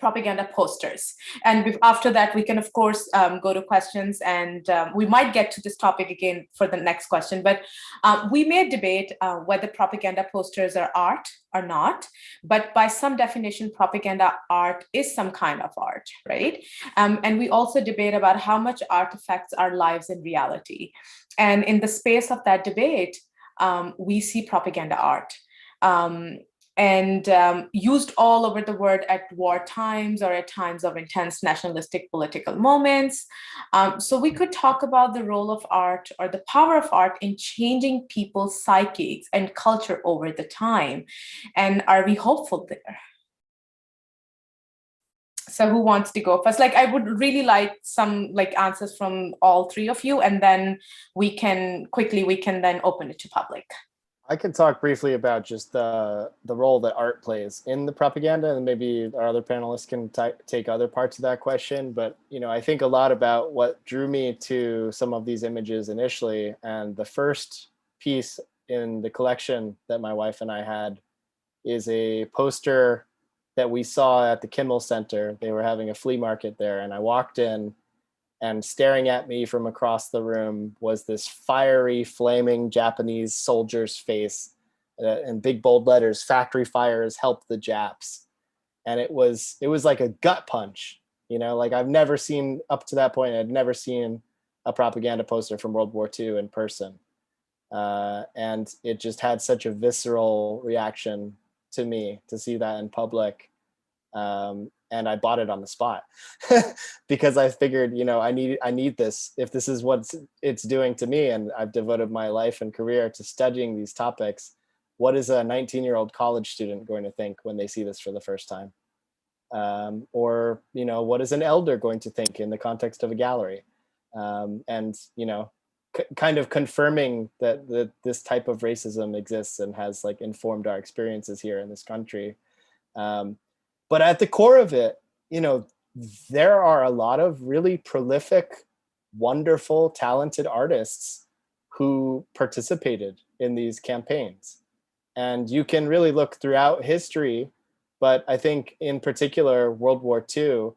propaganda posters. And after that, we can, of course, go to questions, and we might get to this topic again for the next question. But we may debate whether propaganda posters are art or not. But by some definition, propaganda art is some kind of art, right? And we also debate about how much art affects our lives in reality. And in the space of that debate, we see propaganda art. And used all over the world at war times or at times of intense nationalistic political moments. So we could talk about the role of art or the power of art in changing people's psyches and culture over the time. And are we hopeful there? So who wants to go first? I would really like some answers from all three of you, and then we can then open it to public. I can talk briefly about just the role that art plays in the propaganda, and maybe our other panelists can take other parts of that question. But, I think a lot about what drew me to some of these images initially. And the first piece in the collection that my wife and I had is a poster that we saw at the Kimmel Center. They were having a flea market there, and I walked in, And staring at me from across the room was this fiery, flaming Japanese soldier's face, in big bold letters, "Factory fires help the Japs." And it was like a gut punch, like I've never seen, up to that point, I'd never seen a propaganda poster from World War II in person. And it just had such a visceral reaction to me to see that in public. And I bought it on the spot because I figured, I need this. If this is what it's doing to me, and I've devoted my life and career to studying these topics, what is a 19-year-old college student going to think when they see this for the first time? Or, what is an elder going to think in the context of a gallery? And, kind of confirming that this type of racism exists and has like informed our experiences here in this country. But at the core of it, there are a lot of really prolific, wonderful, talented artists who participated in these campaigns. And you can really look throughout history, but I think in particular, World War II,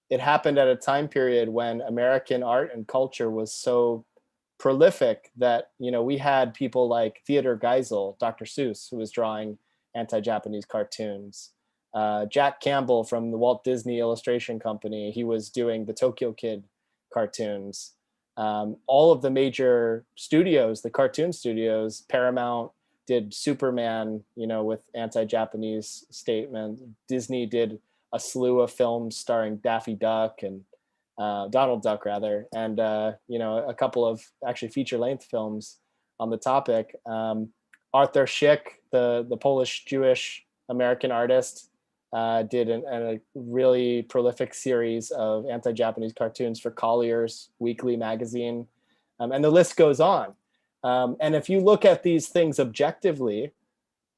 it happened at a time period when American art and culture was so prolific that, we had people like Theodore Geisel, Dr. Seuss, who was drawing anti-Japanese cartoons. Jack Campbell from the Walt Disney Illustration Company, he was doing the Tokyo Kid cartoons. All of the major studios, the cartoon studios, Paramount did Superman, with anti-Japanese statement. Disney did a slew of films starring Daffy Duck and Donald Duck rather, and a couple of actually feature-length films on the topic. Arthur Schick, the Polish Jewish American artist, did a really prolific series of anti-Japanese cartoons for Collier's Weekly magazine, and the list goes on. And if you look at these things objectively,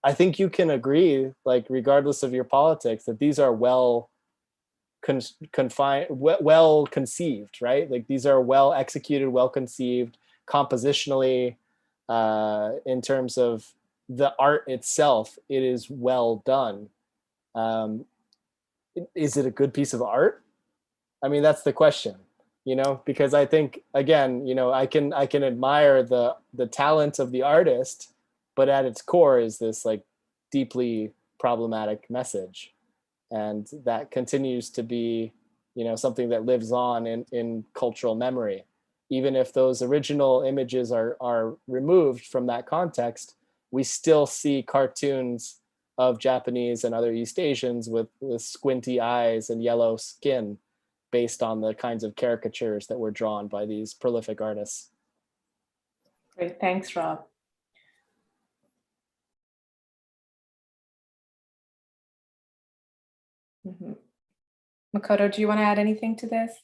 I think you can agree, like regardless of your politics, that these are well conceived, right? Like these are well executed, well conceived, compositionally, in terms of the art itself, it is well done. Is it a good piece of art? I mean, that's the question, because I think, again, I can admire the talent of the artist, but at its core is this like deeply problematic message. And that continues to be, something that lives on in cultural memory. Even if those original images are removed from that context, we still see cartoons of Japanese and other East Asians with squinty eyes and yellow skin based on the kinds of caricatures that were drawn by these prolific artists. Great, thanks, Rob. Mm-hmm. Makoto, do you want to add anything to this?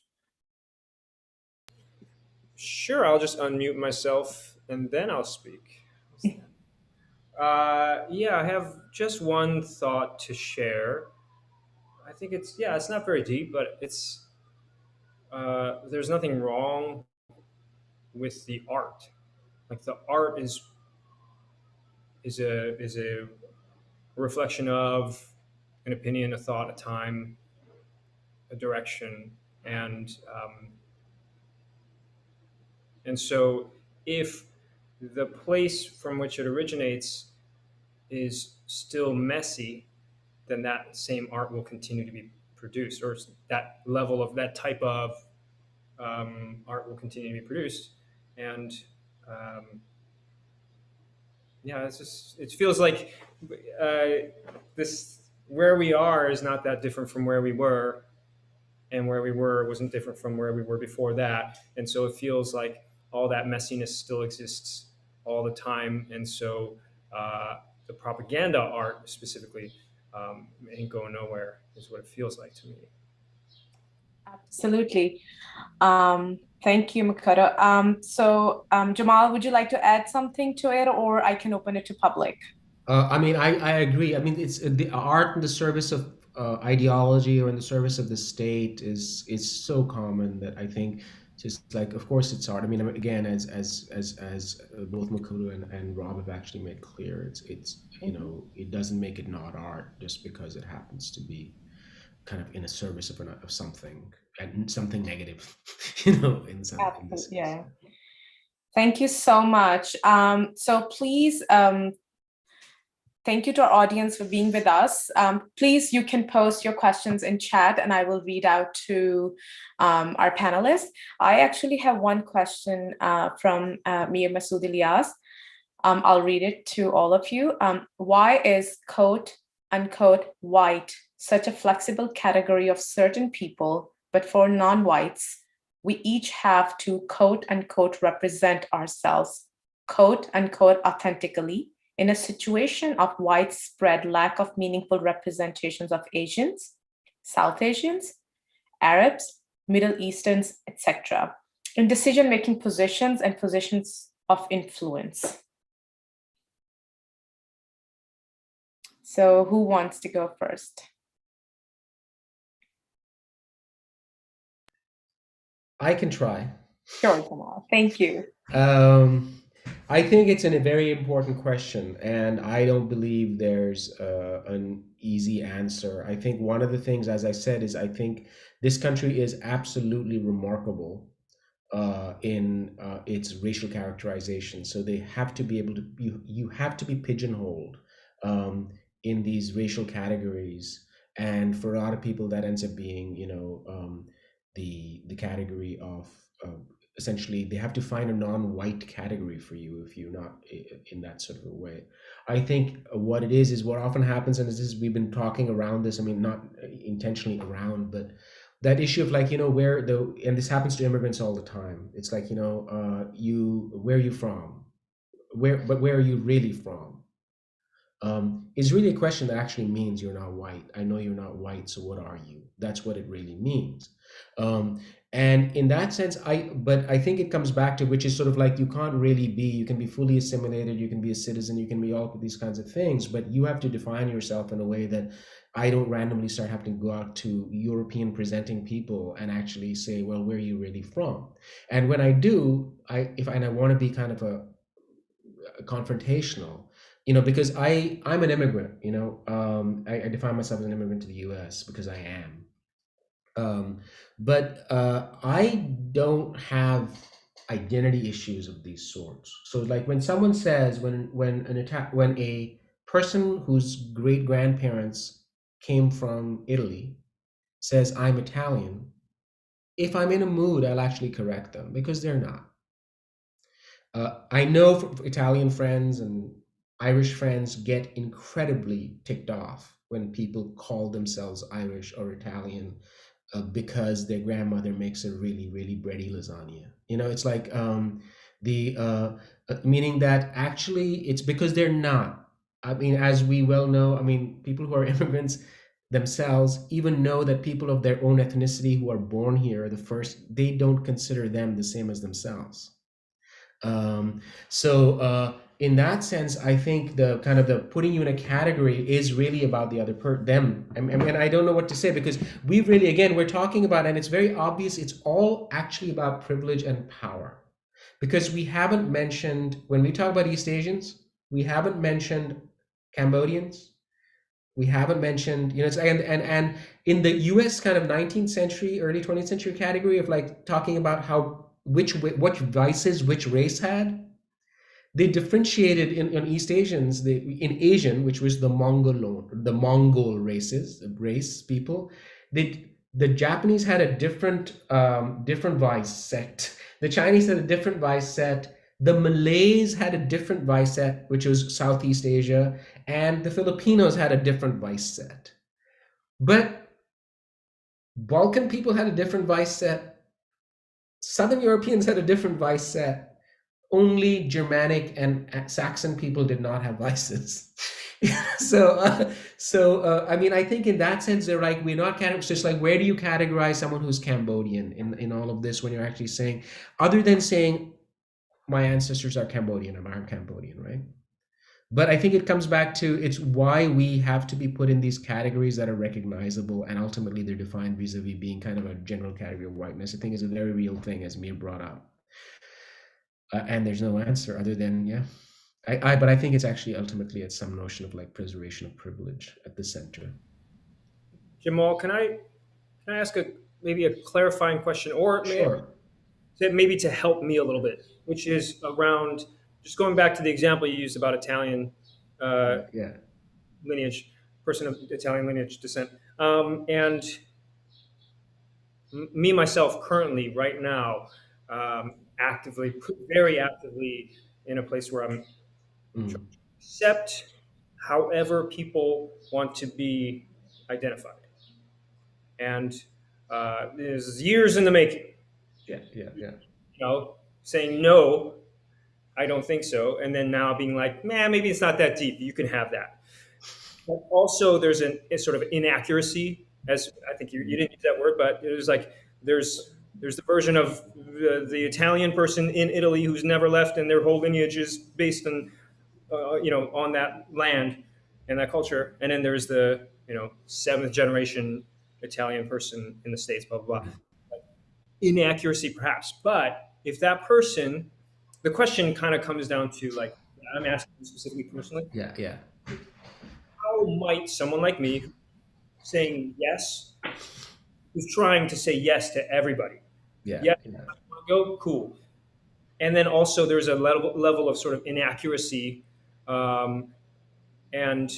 Sure, I'll just unmute myself and then I'll speak. Yeah, I have just one thought to share. I think it's not very deep, but it's there's nothing wrong with the art. Like the art is a reflection of an opinion, a thought, a time, a direction, and so if the place from which it originates is still messy, then that same art will continue to be produced, or that level of that type of art will continue to be produced. And it feels like this where we are is not that different from where we were, and where we were wasn't different from where we were before that. And so it feels like all that messiness still exists all the time. And so the propaganda art specifically ain't going nowhere is what it feels like to me. Absolutely. Thank you, Makoto. So Jamal, would you like to add something to it, or I can open it to public? I mean, I agree. I mean, it's the art in the service of ideology or in the service of the state is so common that I think just like, of course, it's art. I mean, again, as both Makoto and Rob have actually made clear, it's it doesn't make it not art just because it happens to be kind of in a service of something. something negative, in this Absolutely, case. yeah. Thank you so much. So please, thank you to our audience for being with us. Please, you can post your questions in chat and I will read out to our panelists. I actually have one question from Mir Masood Elias. I'll read it to all of you. Why is quote unquote white such a flexible category of certain people, but for non-whites, we each have to quote unquote represent ourselves, quote unquote authentically, in a situation of widespread lack of meaningful representations of Asians, South Asians, Arabs, Middle Easterns, etc., in decision-making positions and positions of influence? So who wants to go first? I can try. Sure, Jamal. Thank you. I think it's a very important question, and I don't believe there's an easy answer. I think one of the things, as I said, is I think this country is absolutely remarkable in its racial characterization. So they have to be able to, you have to be pigeonholed in these racial categories. And for a lot of people, that ends up being, the category of essentially they have to find a non-white category for you if you're not in that sort of a way. I think what it is what often happens, and this is, we've been talking around this, I mean, not intentionally around, but that issue of like, and this happens to immigrants all the time. It's like, where are you from? But where are you really from? Is really a question that actually means you're not white. I know you're not white, so what are you? That's what it really means. And in that sense, but I think it comes back to, which is sort of like, you can't really be, you can be fully assimilated, you can be a citizen, you can be all of these kinds of things, but you have to define yourself in a way that I don't randomly start having to go out to European presenting people and actually say, well, where are you really from? And when I do, I want to be kind of a confrontational, because I'm an immigrant, I define myself as an immigrant to the US because I am. But I don't have identity issues of these sorts. So like when someone says, when a person whose great grandparents came from Italy says, I'm Italian, if I'm in a mood, I'll actually correct them because they're not. I know from Italian friends and Irish friends get incredibly ticked off when people call themselves Irish or Italian because their grandmother makes a really, really bready lasagna. It's like meaning that actually it's because they're not. I mean, as we well know, I mean, people who are immigrants themselves even know that people of their own ethnicity who are born here, they don't consider them the same as themselves. So in that sense, I think the kind of the putting you in a category is really about the other them. I mean, I don't know what to say because we really, again, we're talking about, and it's very obvious, it's all actually about privilege and power. Because we haven't mentioned, when we talk about East Asians, we haven't mentioned Cambodians. We haven't mentioned, it's, and in the US kind of 19th century, early 20th century category of like talking about how what vices which race had, they differentiated in East Asians, in Asian, which was the Mongol races, the race people, the Japanese had a different vice set. The Chinese had a different vice set. The Malays had a different vice set, which was Southeast Asia, and the Filipinos had a different vice set. But Balkan people had a different vice set. Southern Europeans had a different vice set. Only Germanic and Saxon people did not have vices. So I mean, I think in that sense, they're like, we're not it's just like, where do you categorize someone who's Cambodian in all of this when you're actually saying, other than saying, my ancestors are Cambodian and I'm Cambodian, right? But I think it comes back to, it's why we have to be put in these categories that are recognizable, and ultimately they're defined vis-a-vis being kind of a general category of whiteness. I think is a very real thing, as Mir brought up. And there's no answer other than, yeah. But I think it's actually ultimately it's some notion of like preservation of privilege at the center. Jamal, can I ask maybe a clarifying question, or Sure. maybe to help me a little bit, which is around just going back to the example you used about Italian Yeah. lineage, person of Italian lineage descent, and me myself currently right now, actively, very actively in a place where I'm trying Mm. to accept however people want to be identified, and there's years in the making. Yeah. Yeah. Yeah. You know, saying no, I don't think so, and then now being like, man, maybe it's not that deep. You can have that. But also, there's a sort of inaccuracy, as I think you didn't use that word, but it was like there's the version of the Italian person in Italy who's never left, and their whole lineage is based on on that land and that culture, and then there's the seventh generation Italian person in the States, blah blah blah. Mhm. Inaccuracy, perhaps, but if that person, the question kind of comes down to like, I'm asking you specifically personally, Yeah. Yeah. how might someone like me saying yes, who's trying to say yes to everybody, Yeah. yes, Yeah. I want to go, cool, and then also there's a level of sort of inaccuracy, and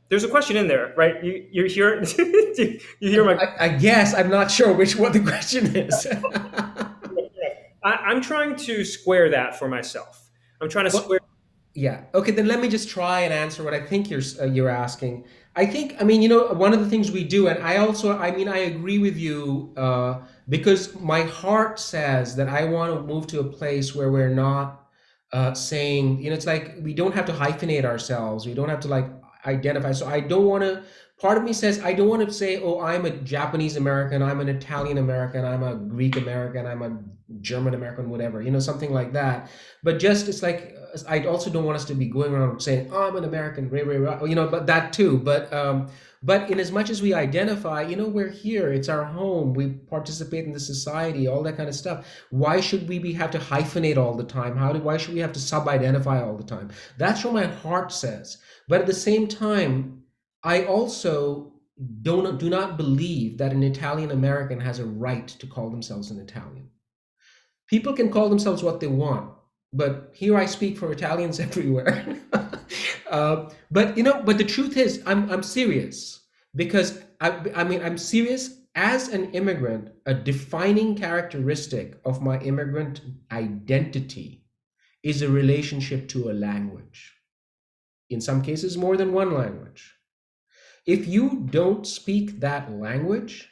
there's a question in there, right? You hear you hear my. I guess I'm not sure what the question is. I'm trying to square that for myself. I'm trying to Well, square. yeah. Okay, then let me just try and answer what I think you're asking. I mean, one of the things we do, and I agree with you, because my heart says that I want to move to a place where we're not saying, it's like we don't have to hyphenate ourselves. We don't have to like identify. So I don't want to. Part of me says I don't want to say, oh, I'm a Japanese American, I'm an Italian American, I'm a Greek American, I'm a German American, whatever, something like that. But just it's like I also don't want us to be going around saying, "Oh, I'm an American," but that too. But in as much as we identify, we're here. It's our home. We participate in the society, all that kind of stuff. Why should we have to hyphenate all the time? Why should we have to sub-identify all the time? That's what my heart says. But at the same time, I also do not believe that an Italian American has a right to call themselves an Italian. People can call themselves what they want, but here I speak for Italians everywhere. But the truth is, I'm serious, because I'm serious. As an immigrant, a defining characteristic of my immigrant identity is a relationship to a language. In some cases, more than one language. If you don't speak that language,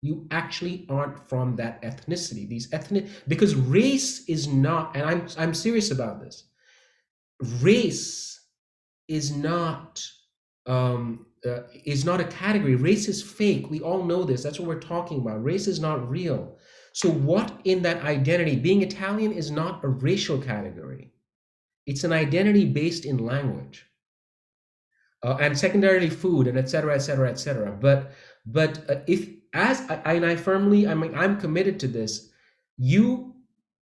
you actually aren't from that ethnicity. Because race is not, and I'm serious about this. Race is not a category. Race is fake. We all know this. That's what we're talking about. Race is not real. So what in that identity? Being Italian is not a racial category. It's an identity based in language. And secondarily food, and et cetera, et cetera, et cetera. But if as I firmly, I'm committed to this. You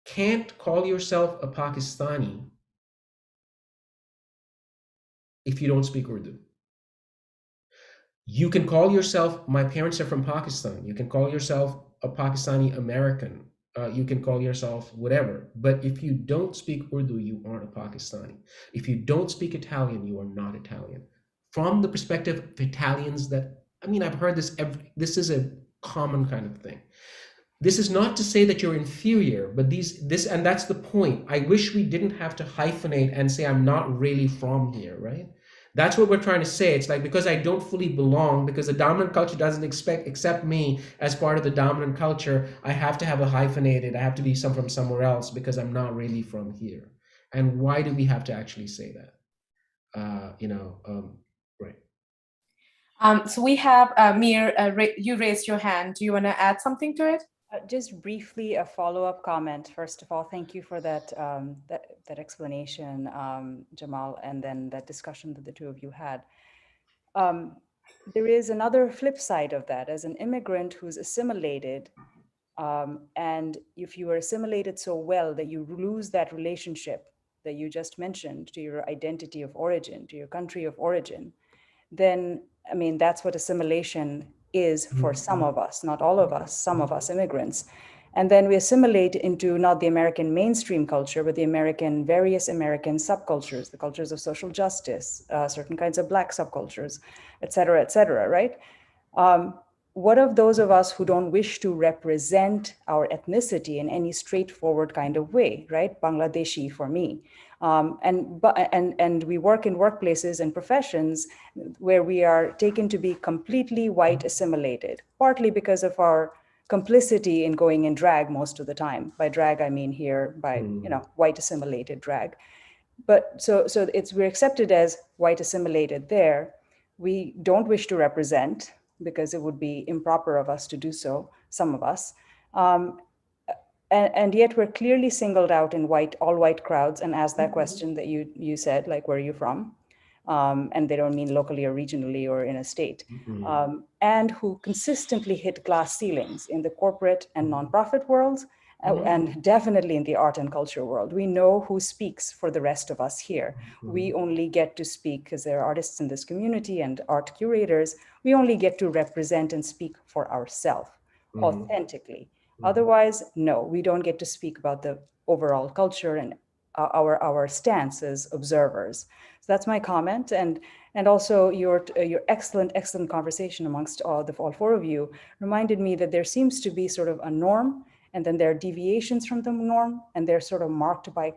can't call yourself a Pakistani if you don't speak Urdu. You can call yourself, my parents are from Pakistan. You can call yourself a Pakistani American. You can call yourself whatever. But if you don't speak Urdu, you aren't a Pakistani. If you don't speak Italian, you are not Italian. From the perspective of Italians I've heard this, this is a common kind of thing. This is not to say that you're inferior, but and that's the point. I wish we didn't have to hyphenate and say, I'm not really from here, right? That's what we're trying to say. It's like, because I don't fully belong, because the dominant culture doesn't accept me as part of the dominant culture, I have to have a hyphenated, I have to be from somewhere else because I'm not really from here. And why do we have to actually say that? Right. So we have Mir, you raised your hand. Do you want to add something to it? Just briefly, a follow-up comment. First of all, thank you for that that explanation, Jamal, and then that discussion that the two of you had. There is another flip side of that. As an immigrant who's assimilated, and if you are assimilated so well that you lose that relationship that you just mentioned to your identity of origin, to your country of origin, then, that's what assimilation is for some of us, not all of us, some of us immigrants. And then we assimilate into not the American mainstream culture, but the various American subcultures, the cultures of social justice, certain kinds of Black subcultures, et cetera, right? What of those of us who don't wish to represent our ethnicity in any straightforward kind of way, right? Bangladeshi for me. And we work in workplaces and professions where we are taken to be completely white assimilated, partly because of our complicity in going in drag most of the time. By drag, I mean here by white assimilated drag. But so we're accepted as white assimilated there. We don't wish to represent because it would be improper of us to do so, some of us. And yet we're clearly singled out in all white crowds and asked that question that you said, like, where are you from? And they don't mean locally or regionally or in a state, and who consistently hit glass ceilings in the corporate and nonprofit worlds, and definitely in the art and culture world. We know who speaks for the rest of us here. We only get to speak, because there are artists in this community and art curators, we only get to represent and speak for ourselves authentically. Otherwise, no, we don't get to speak about the overall culture and our stance as observers. So that's my comment. And also your excellent conversation amongst all four of you reminded me that there seems to be sort of a norm, and then there are deviations from the norm, and they're sort of marked by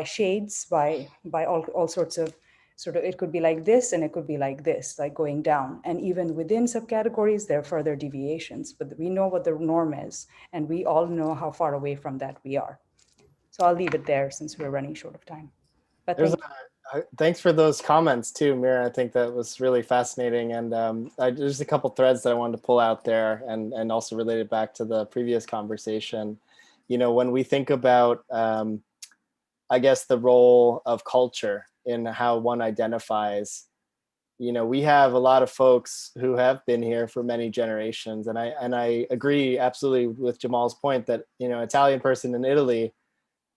shades, by all sorts of sort of, it could be like this and it could be like this, like going down. And even within subcategories, there are further deviations, but we know what the norm is, and we all know how far away from that we are. So I'll leave it there since we're running short of time. But thanks for those comments too, Mira. I think that was really fascinating. And there's a couple threads that I wanted to pull out there and also related back to the previous conversation. You know, when we think about, I guess, the role of culture in how one identifies, you know, we have a lot of folks who have been here for many generations. And I agree absolutely with Jamal's point that, you know, Italian person in Italy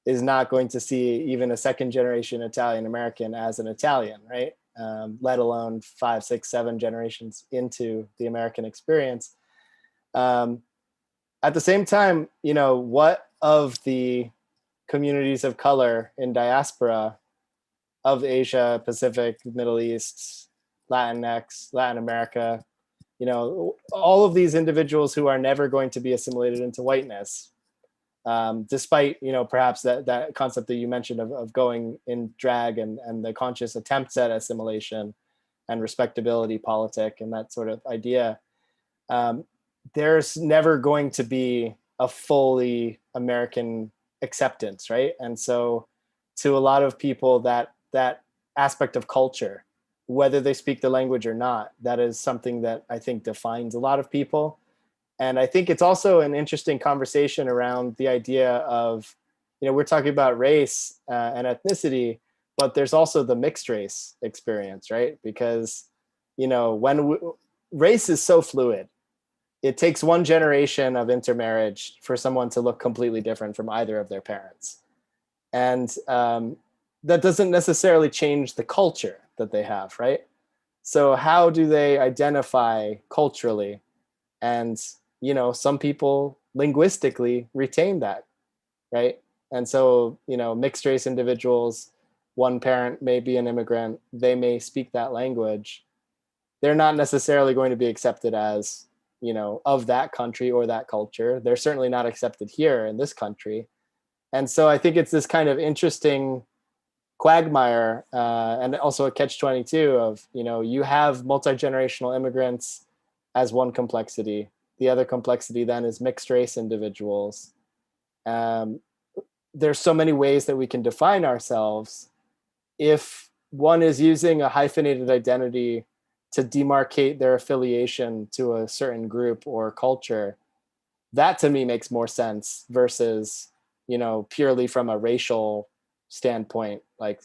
is not going to see even a second generation Italian American as an Italian, right? Let alone 5, 6, 7 generations into the American experience. At the same time, you know, what of the communities of color in diaspora of Asia, Pacific, Middle East, Latinx, Latin America, you know, all of these individuals who are never going to be assimilated into whiteness, despite, you know, perhaps that concept that you mentioned of going in drag and the conscious attempts at assimilation and respectability politic and that sort of idea, there's never going to be a fully American acceptance, right? And so to a lot of people, that aspect of culture, whether they speak the language or not, that is something that I think defines a lot of people. And I think it's also an interesting conversation around the idea of, you know, we're talking about race and ethnicity, but there's also the mixed race experience, right? Because, you know, race is so fluid. It takes one generation of intermarriage for someone to look completely different from either of their parents. And that doesn't necessarily change the culture that they have, right? So how do they identify culturally? And, you know, some people linguistically retain that, right? And so, you know, mixed race individuals, one parent may be an immigrant, they may speak that language. They're not necessarily going to be accepted as, you know, of that country or that culture. They're certainly not accepted here in this country. And so I think it's this kind of interesting quagmire and also a catch-22 of, you know, you have multi-generational immigrants as one complexity. The other complexity then is mixed race individuals. There's so many ways that we can define ourselves. If one is using a hyphenated identity to demarcate their affiliation to a certain group or culture, that to me makes more sense versus, you know, purely from a racial standpoint. Like,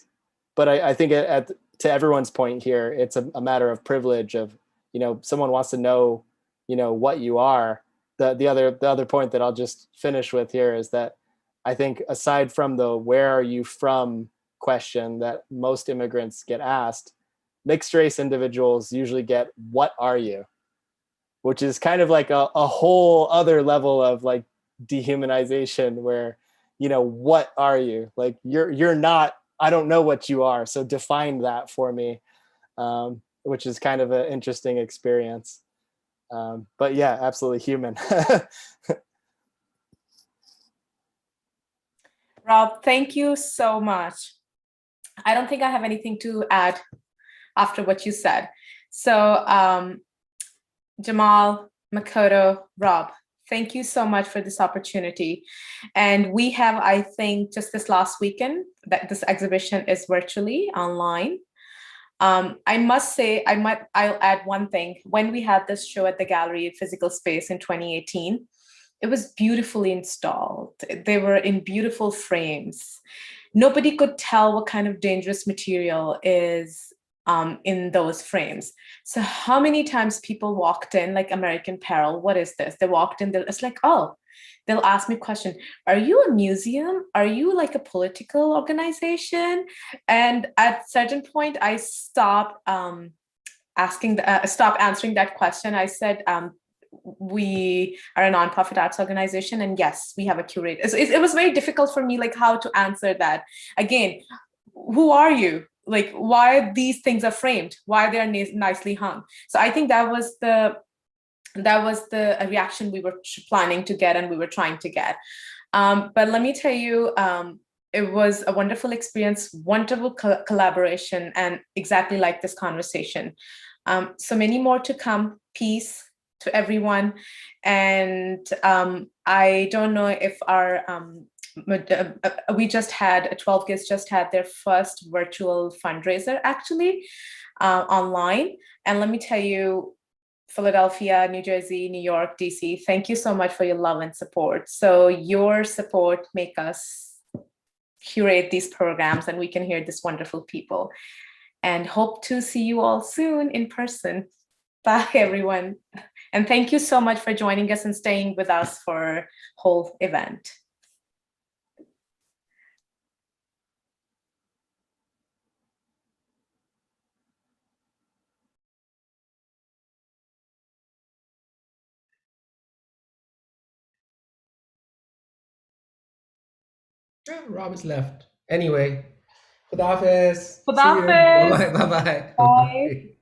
but I think to everyone's point here, it's a matter of privilege of, you know, someone wants to know, you know, what you are. The other point that I'll just finish with here is that I think aside from the where are you from question that most immigrants get asked, mixed race individuals usually get what are you? which is kind of like a whole other level of like dehumanization where, you know, what are you? Like, you're not, I don't know what you are, so define that for me, which is kind of an interesting experience. But yeah, absolutely human. Rob, thank you so much. I don't think I have anything to add after what you said. So Jamal, Makoto, Rob, thank you so much for this opportunity. And we have, I think, just this last weekend, that this exhibition is virtually online. I must say, I'll add one thing. When we had this show at the gallery physical space in 2018, it was beautifully installed. They were in beautiful frames. Nobody could tell what kind of dangerous material is in those frames. So how many times people walked in, like American Peril, what is this? They walked in, it's like, oh, they'll ask me a question. Are you a museum? Are you like a political organization? And at a certain point, I stopped answering that question. I said, we are a nonprofit arts organization, and yes, we have a curator. It was very difficult for me, like how to answer that. Again, who are you? Like, why these things are framed? Why they are nicely hung? So I think that was the reaction we were planning to get and we were trying to get. But let me tell you, it was a wonderful experience, wonderful collaboration, and exactly like this conversation. So many more to come. Peace to everyone. And I don't know if our, we just had, 12 Gigs just had their first virtual fundraiser actually online. And let me tell you, Philadelphia, New Jersey, New York, DC, thank you so much for your love and support. So your support make us curate these programs and we can hear these wonderful people. And hope to see you all soon in person. Bye, everyone. And thank you so much for joining us and staying with us for whole event. Rob is left. Anyway, Khuda Hafiz. Khuda See you. Hafiz. Bye-bye. Bye-bye. Bye. Bye.